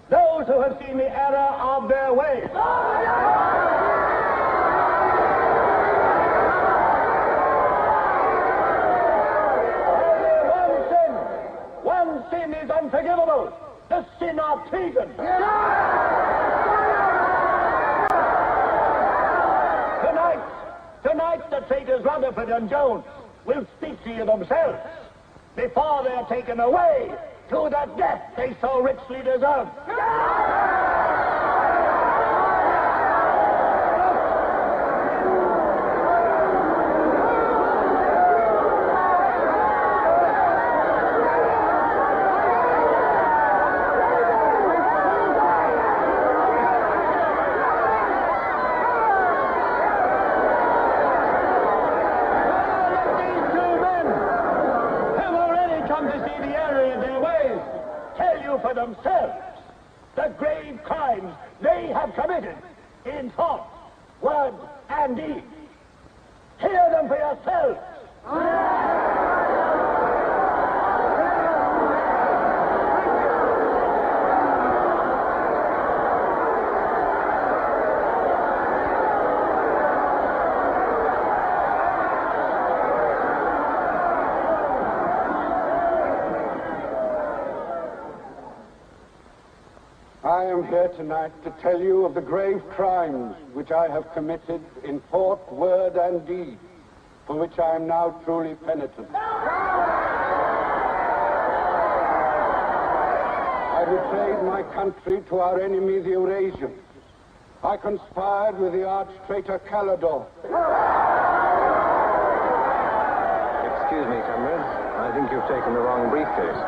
those who have seen the error of their ways. One sin is unforgivable, the sin of thieving. treason. Tonight, the traitors Rutherford and Jones will speak to you themselves before they're taken away to the death they so richly deserve. For themselves the grave crimes they have committed in thought, word, and deed. Hear them for yourselves. I am here tonight to tell you of the grave crimes which I have committed in thought, word, and deed, for which I am now truly penitent. I betrayed my country to our enemy, the Eurasians. I conspired with the arch-traitor Calidor. Excuse me, comrades. I think you've taken the wrong briefcase.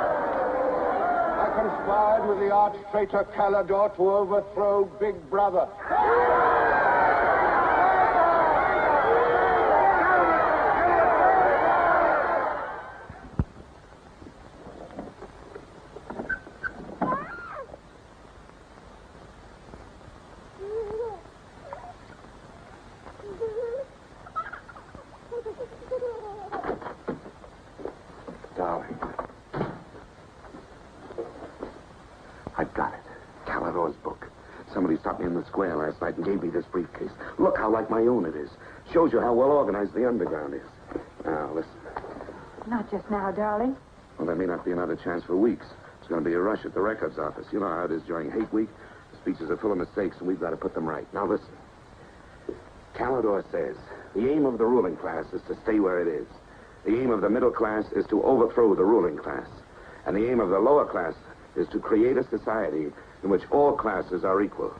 I conspired with the arch-traitor Calidor to overthrow Big Brother. Darling. I've got it. Calidor's book. Somebody stopped me in the square last night and gave me this briefcase. Look how like my own it is. Shows you how well organized the underground is. Now, listen. Not just now, darling. Well, there may not be another chance for weeks. There's going to be a rush at the records office. You know how it is during hate week. The speeches are full of mistakes, and we've got to put them right. Now, listen. Calidor says the aim of the ruling class is to stay where it is. The aim of the middle class is to overthrow the ruling class. And the aim of the lower class is to create a society in which all classes are equal.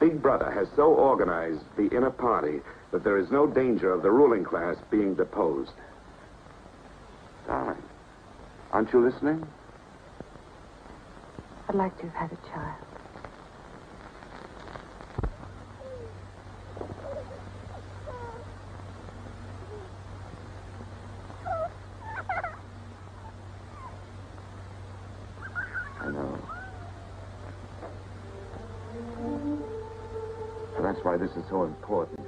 Big Brother has so organized the inner party that there is no danger of the ruling class being deposed. Darling, aren't you listening? I'd like to have had a child. I know. So that's why this is so important.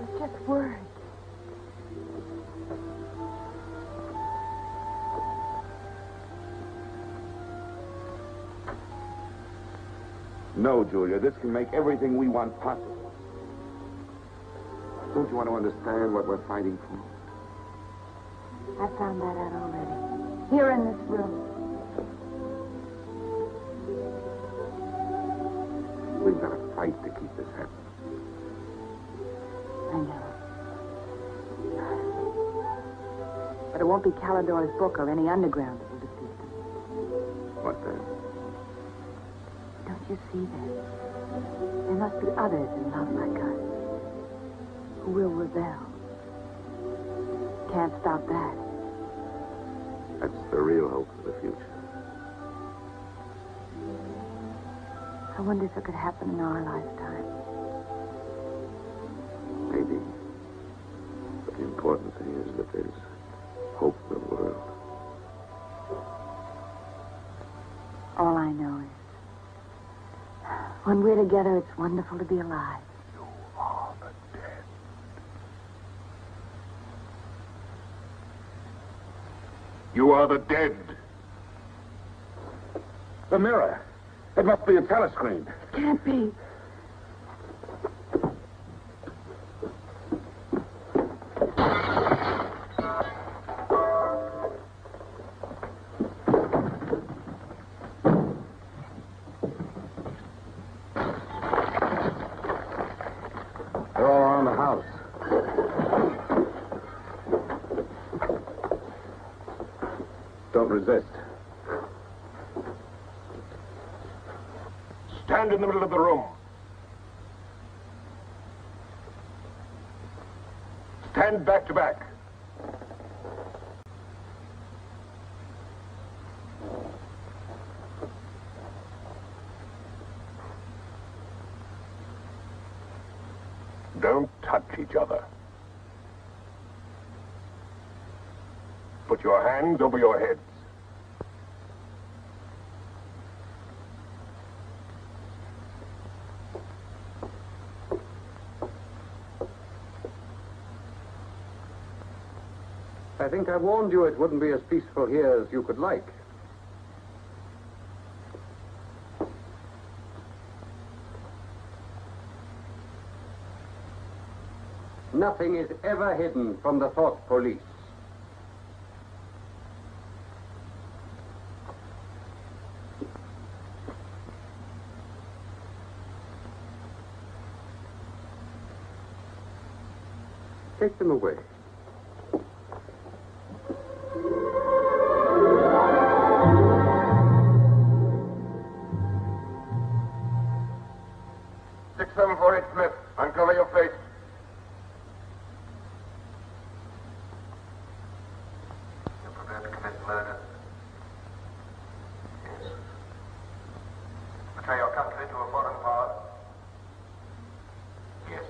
It's just words. No, Julia, this can make everything we want possible. Don't you want to understand what we're fighting for? I found that out already. Here in this room. We've got to fight to keep this happening. I know. But it won't be Calidor's book or any underground that will defeat them. What then? Don't you see that? There must be others in love like us who will rebel. Can't stop that. That's the real hope for the future. I wonder if it could happen in our lifetime. Maybe. But the important thing is that there's hope for the world. All I know is when we're together, it's wonderful to be alive. You are the dead. You are the dead. The mirror. It must be a telescreen. Can't be. house. Don't resist. Stand in the middle of the room. Stand back to back. Don't touch each other. Put your hands over your heads. I think I warned you it wouldn't be as peaceful here as you could like. Nothing is ever hidden from the thought police. Take them away. Smith, uncover your face. You're prepared to commit murder? Yes. Betray your country to a foreign power? Yes.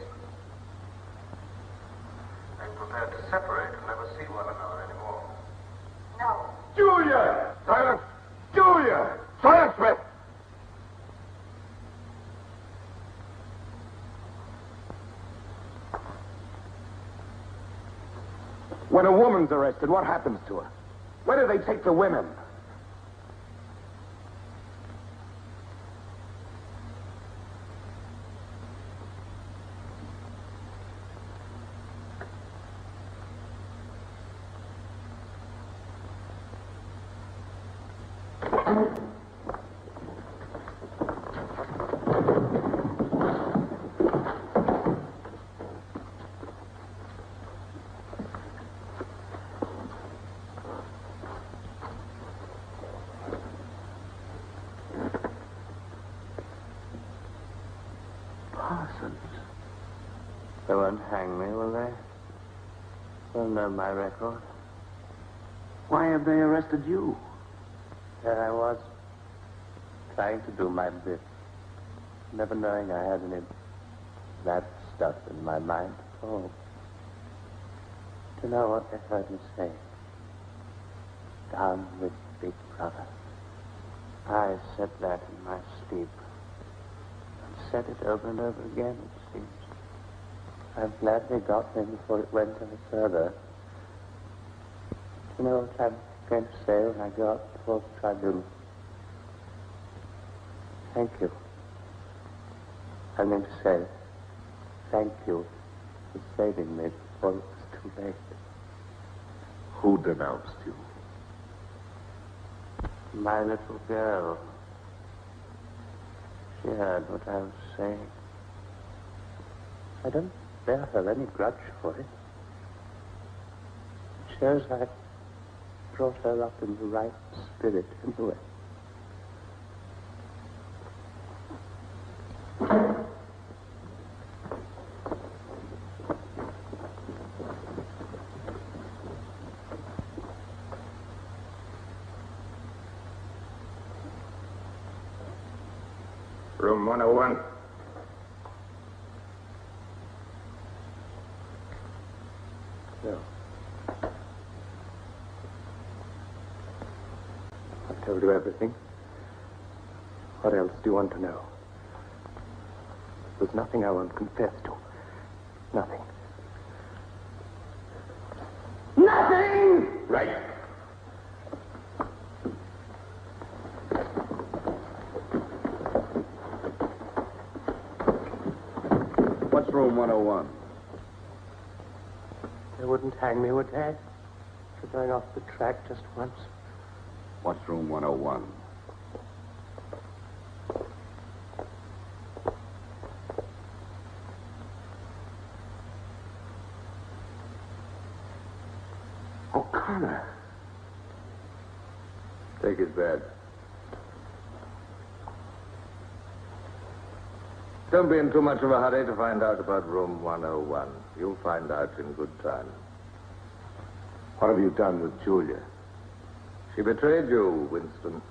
Are you prepared to separate and never see one another anymore? No. Julia! Silence! Julia! Silence, Smith! When a woman's arrested, what happens to her? Where do they take the women? They won't hang me, will they? They'll know my record. Why have they arrested you? There I was, trying to do my bit, never knowing I had any bad stuff in my mind at all. Do you know what they heard me say? Down with Big Brother. I said that in my sleep. And said it over and over again, it seems. I'm glad they got me before it went any further. Do you know what I'm going to say when I go up before the tribunal? Thank you. I'm going to say, thank you for saving me before it was too late. Who denounced you? My little girl. She heard what I was saying. I don't bear her any grudge for it. It shows I brought her up in the right spirit anyway. Room 101. No. I've told you everything. What else do you want to know? There's nothing I won't confess to. Nothing. Nothing! Right. What's room 101? They wouldn't hang me, would they? For going off the track just once. What's room 101? Connor. Take his bed. Don't be in too much of a hurry to find out about room 101. You'll find out in good time. What have you done with Julia? She betrayed you, Winston.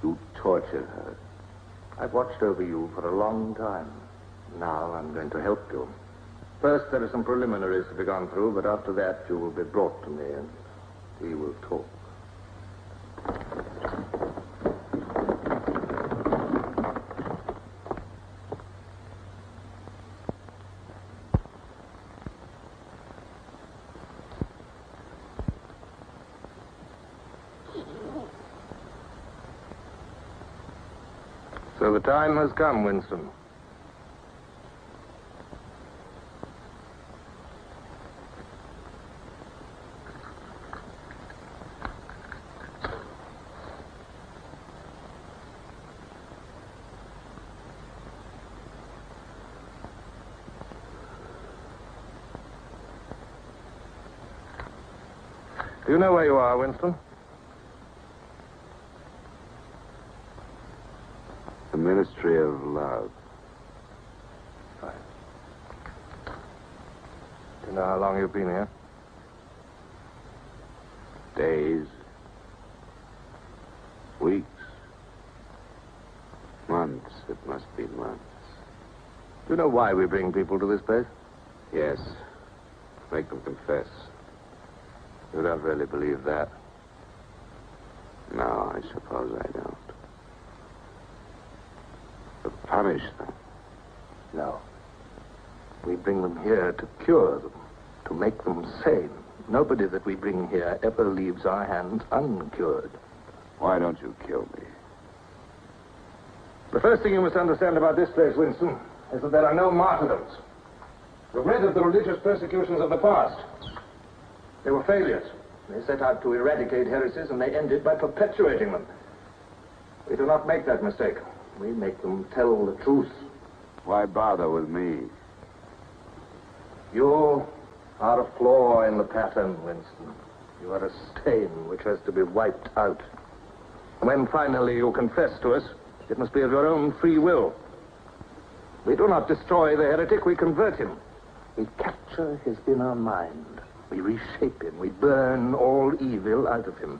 You tortured her. I've watched over you for a long time. Now I'm going to help you. First, there are some preliminaries to be gone through, but after that, you will be brought to me and we will talk. So the time has come, Winston. Do you know where you are, Winston? The Ministry of Love. Fine. Do you know how long you've been here? Days. Weeks. Months. It must be months. Do you know why we bring people to this place? Yes. Make them confess. You don't really believe that? No, I suppose I don't. To punish them. No. We bring them here to cure them, to make them sane. Nobody that we bring here ever leaves our hands uncured. Why don't you kill me? The first thing you must understand about this place, Winston, is that there are no martyrdoms. You've read of the religious persecutions of the past. They were failures. They set out to eradicate heresies, and they ended by perpetuating them. We do not make that mistake. We make them tell the truth. Why bother with me? You are a flaw in the pattern, Winston. You are a stain which has to be wiped out. When finally you confess to us, it must be of your own free will. We do not destroy the heretic, we convert him. We capture his inner mind. We reshape him. We burn all evil out of him.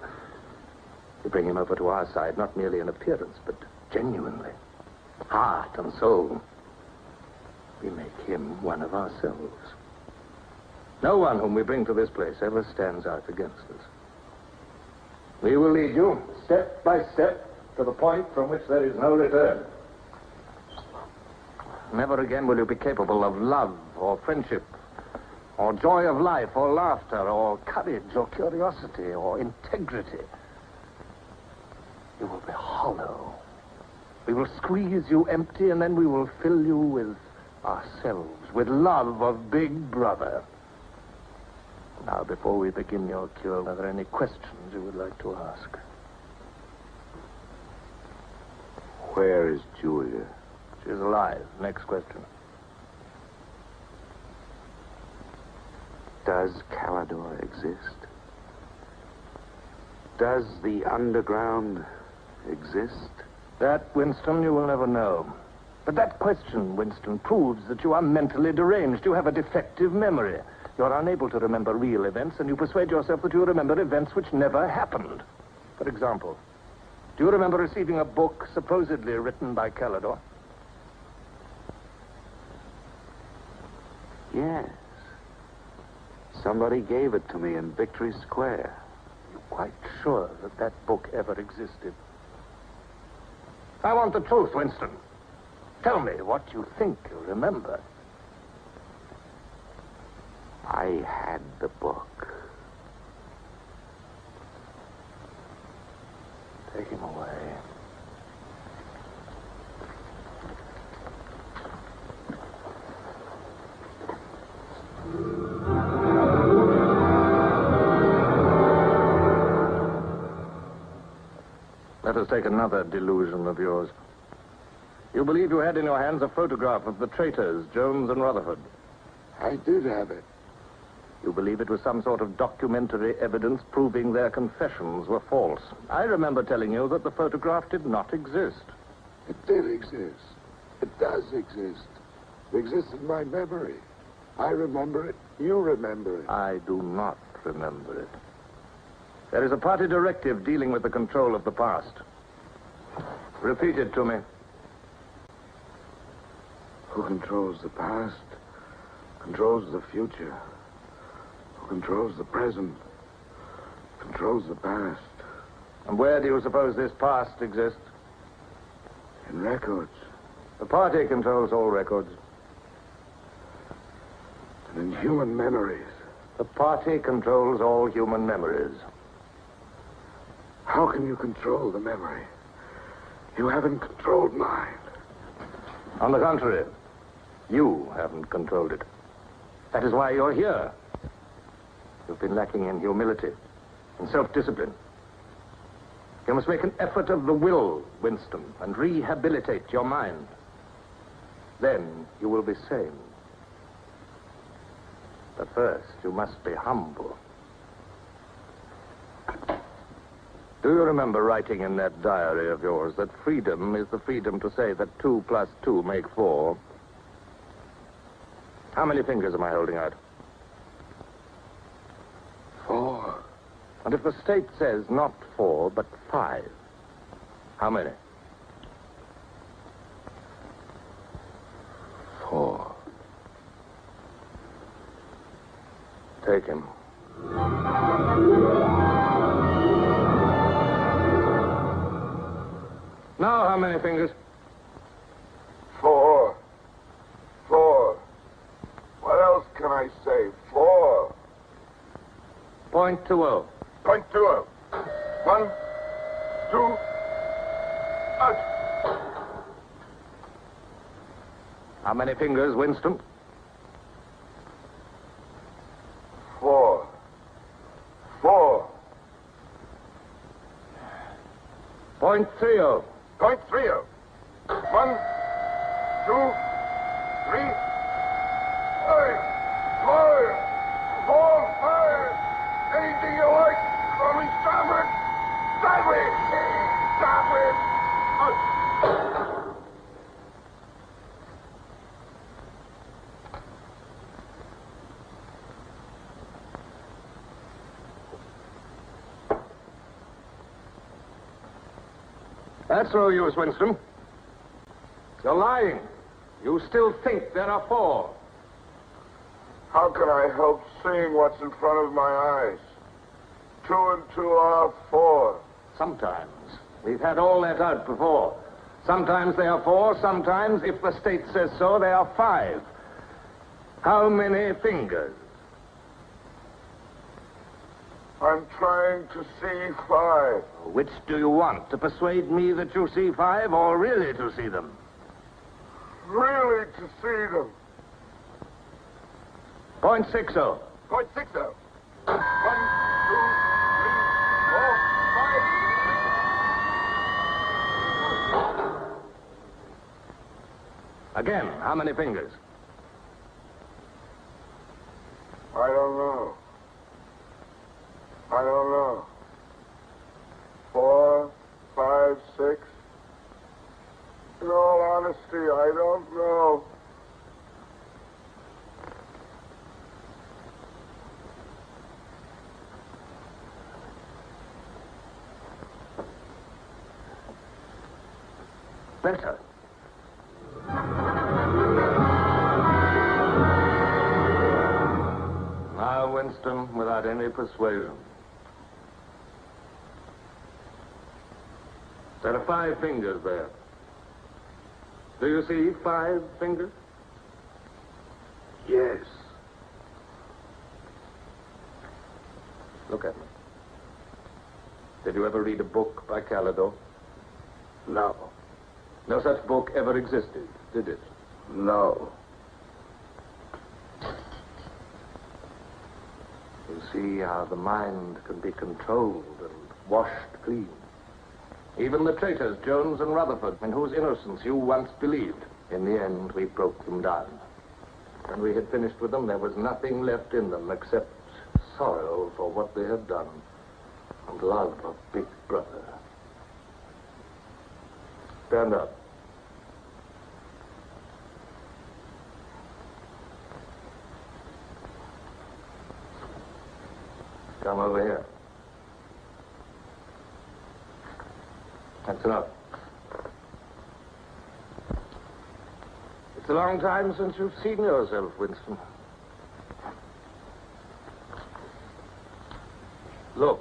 We bring him over to our side, not merely in appearance, but genuinely. Heart and soul. We make him one of ourselves. No one whom we bring to this place ever stands out against us. We will lead you, step by step, to the point from which there is no return. Never again will you be capable of love or friendship, or joy of life, or laughter, or courage, or curiosity, or integrity. You will be hollow. We will squeeze you empty, and then we will fill you with ourselves, with love of Big Brother. Now, before we begin your cure, are there any questions you would like to ask? Where is Julia? She's alive. Next question. Does Calador exist? Does the underground exist? That, Winston, you will never know. But that question, Winston, proves that you are mentally deranged. You have a defective memory. You're unable to remember real events, and you persuade yourself that you remember events which never happened. For example, do you remember receiving a book supposedly written by Calador? Yes. Somebody gave it to me in Victory Square. You're quite sure that that book ever existed? I want the truth, Winston. Tell me what you think you remember. I had the book. Take him away. Let us take another delusion of yours. You believe you had in your hands a photograph of the traitors, Jones and Rutherford. I did have it. You believe it was some sort of documentary evidence proving their confessions were false. I remember telling you that the photograph did not exist. It did exist. It does exist. It exists in my memory. I remember it. You remember it. I do not remember it. There is a party directive dealing with the control of the past. Repeat it to me. Who controls the past controls the future. Who controls the present controls the past. And where do you suppose this past exists? In records. The party controls all records. And in human memories. The party controls all human memories. How can you control the memory? You haven't controlled mine. On the contrary, you haven't controlled it. That is why you're here. You've been lacking in humility, in self-discipline. You must make an effort of the will, Winston, and rehabilitate your mind. Then you will be sane. But first, you must be humble. Do you remember writing in that diary of yours that freedom is the freedom to say that 2 plus 2 make 4? How many fingers am I holding out? 4. And if the state says not 4, but 5, how many? 4. Take him. Now, how many fingers? 4. 4. What else can I say? 4. .20. .20. 1, 2, out. How many fingers, Winston? 4. 4. .30. .30. 1, 2, 3, 5, 5. Anything you like. Call me starboard. Sideways. Starboard. That's no use, Winston. You're lying. You still think there are 4. How can I help seeing what's in front of my eyes? 2 and 2 are 4. Sometimes. We've had all that out before. Sometimes they are 4, sometimes, if the state says so, they are 5. How many fingers? I'm trying to see 5. Which do you want? To persuade me that you see 5 or really to see them? Really to see them. .60. .60. 1, 2, 3, 4, 5. Again, how many fingers? I don't know. I don't know. 4, 5, 6. In all honesty, I don't know. Better. Now, Winston, without any persuasion. There are 5 fingers there. Do you see 5 fingers? Yes. Look at me. Did you ever read a book by Calidore? No. No such book ever existed, did it? No. You see how the mind can be controlled and washed clean. Even the traitors, Jones and Rutherford, in whose innocence you once believed, in the end we broke them down. When we had finished with them, there was nothing left in them except sorrow for what they had done, and love of Big Brother. Stand up. Come over here. That's enough. It's a long time since you've seen yourself, Winston. Look.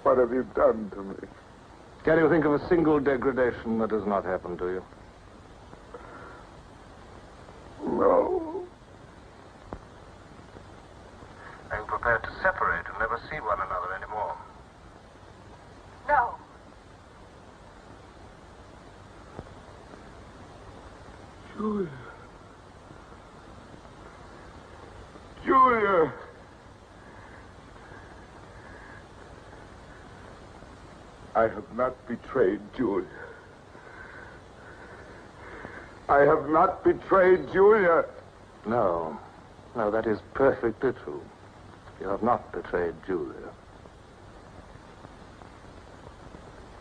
What have you done to me? Can you think of a single degradation that has not happened to you? No. Are you prepared to separate and never see one another anymore? No. Julia. Julia. I have not betrayed Julia. I have not betrayed Julia. No. No, that is perfectly true. You have not betrayed Julia.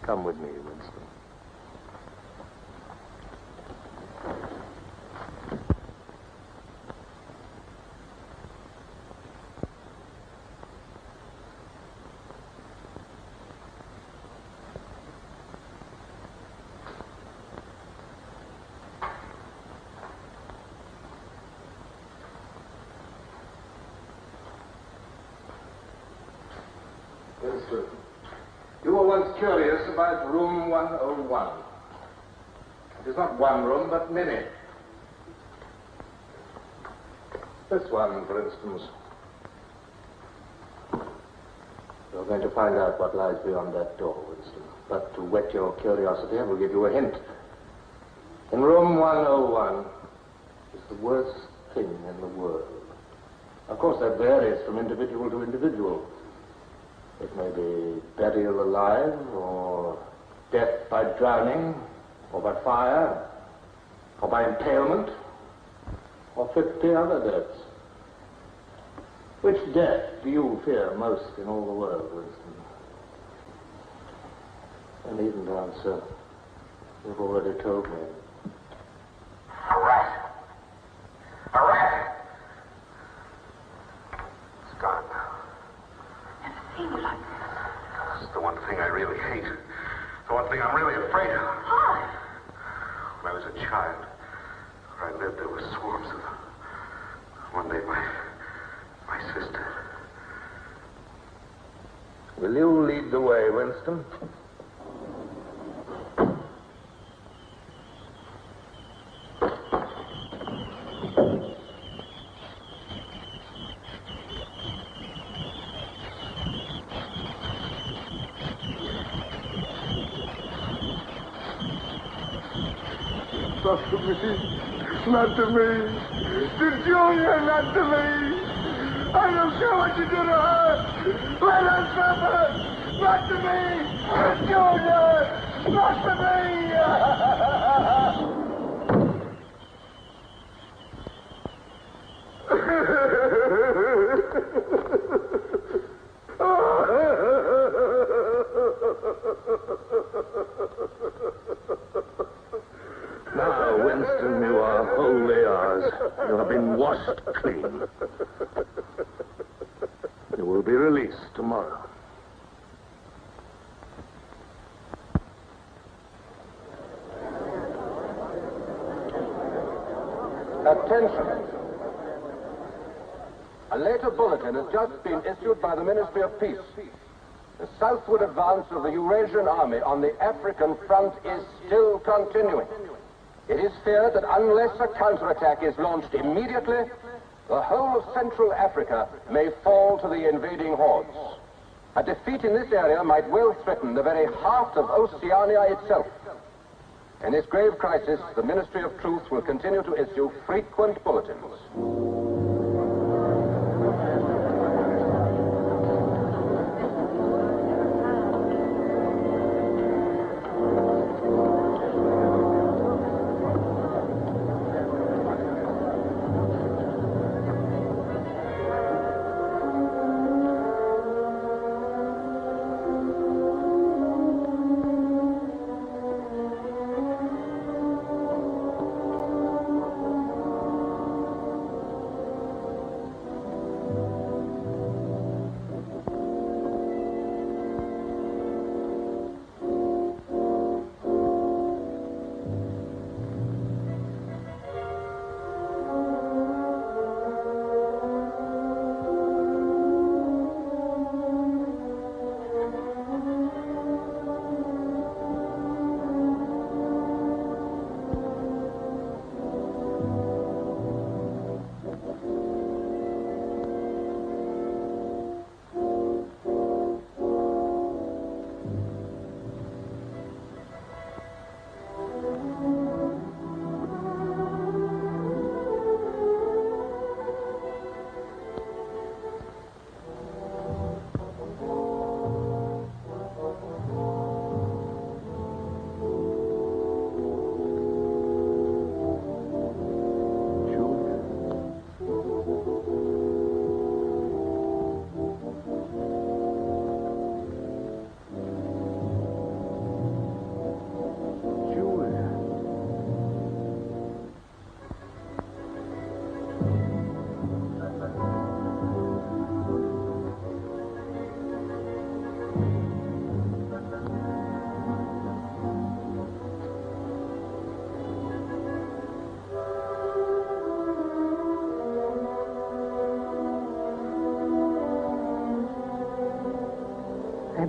Come with me, Winston. Winston, you were once curious about room 101. It is not one room, but many. This one, for instance. You're going to find out what lies beyond that door, Winston. But to whet your curiosity, I will give you a hint. In room 101 is the worst thing in the world. Of course, that varies from individual to individual. It may be burial alive, or death by drowning, or by fire, or by impalement, or 50 other deaths. Which death do you fear most in all the world, Winston? I needn't answer. You've already told me. A rat. A rat. It's gone now. Seen you like this. It's the one thing I really hate. The one thing I'm really afraid of. Why? When I was a child, where I lived, there were swarms of them. One day, my sister. Will you lead the way, Winston? Not to me. Not to me. To Julia, not to me. I don't care what you do to her. Let her suffer. Not to me. To Julia. Not to me. Now, Winston, you are wholly ours. You have been washed clean. You will be released tomorrow. Attention. A later bulletin has just been issued by the Ministry of Peace. The southward advance of the Eurasian army on the African front is still continuing. It is feared that unless a counterattack is launched immediately, the whole of Central Africa may fall to the invading hordes. A defeat in this area might well threaten the very heart of Oceania itself. In this grave crisis, the Ministry of Truth will continue to issue frequent bulletins.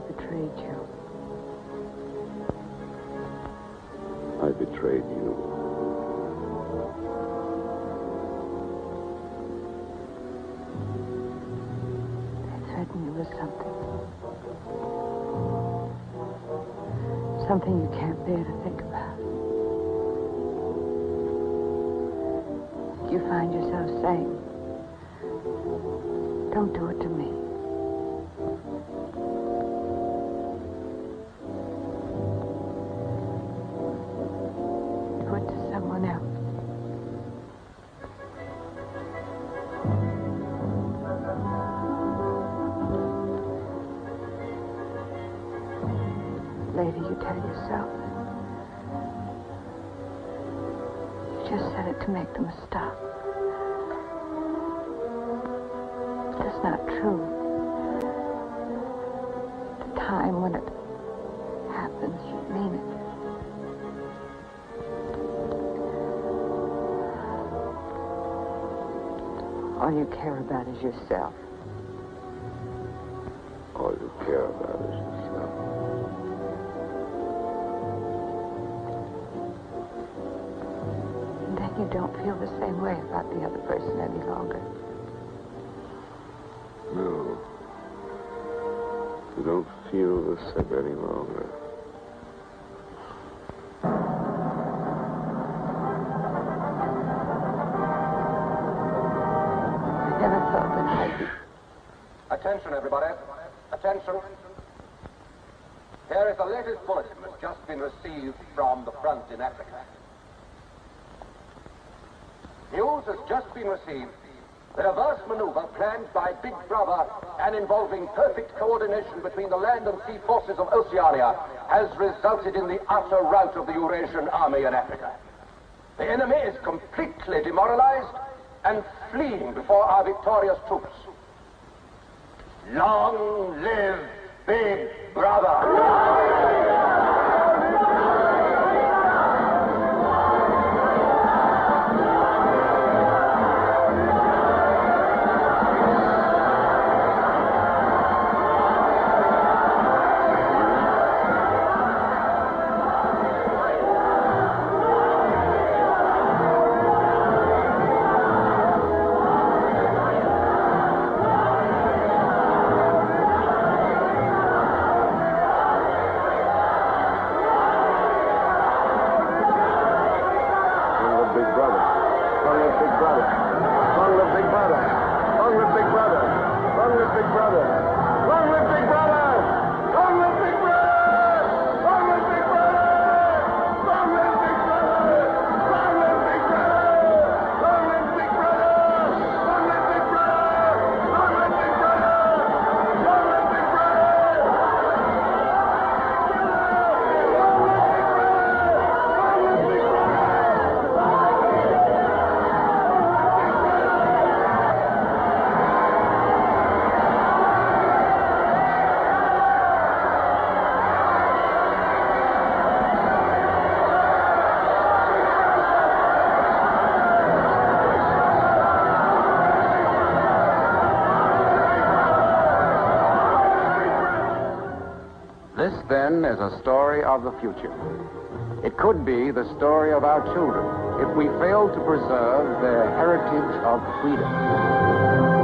betrayed you. I betrayed you. They threatened you with something. Something you can't bear to think about. You find yourself saying, don't do it to me. Do it to someone else. Later you tell yourself, you just said it to make them stop. That's not true. The time when it happens, you mean it. All you care about is yourself. All you care about is yourself. And then you don't feel the same way about the other person any longer. No. You don't feel the same any longer. I never thought that I'd be... Attention, everybody. Attention. Here is the latest bulletin that's just been received from the front in Africa. News has just been received. The reverse maneuver planned by Big Brother and involving perfect coordination between the land and sea forces of Oceania has resulted in the utter rout of the Eurasian army in Africa. The enemy is completely demoralized and fleeing before our victorious troops. Long live Big Brother! This, then, is a story of the future. It could be the story of our children if we fail to preserve their heritage of freedom.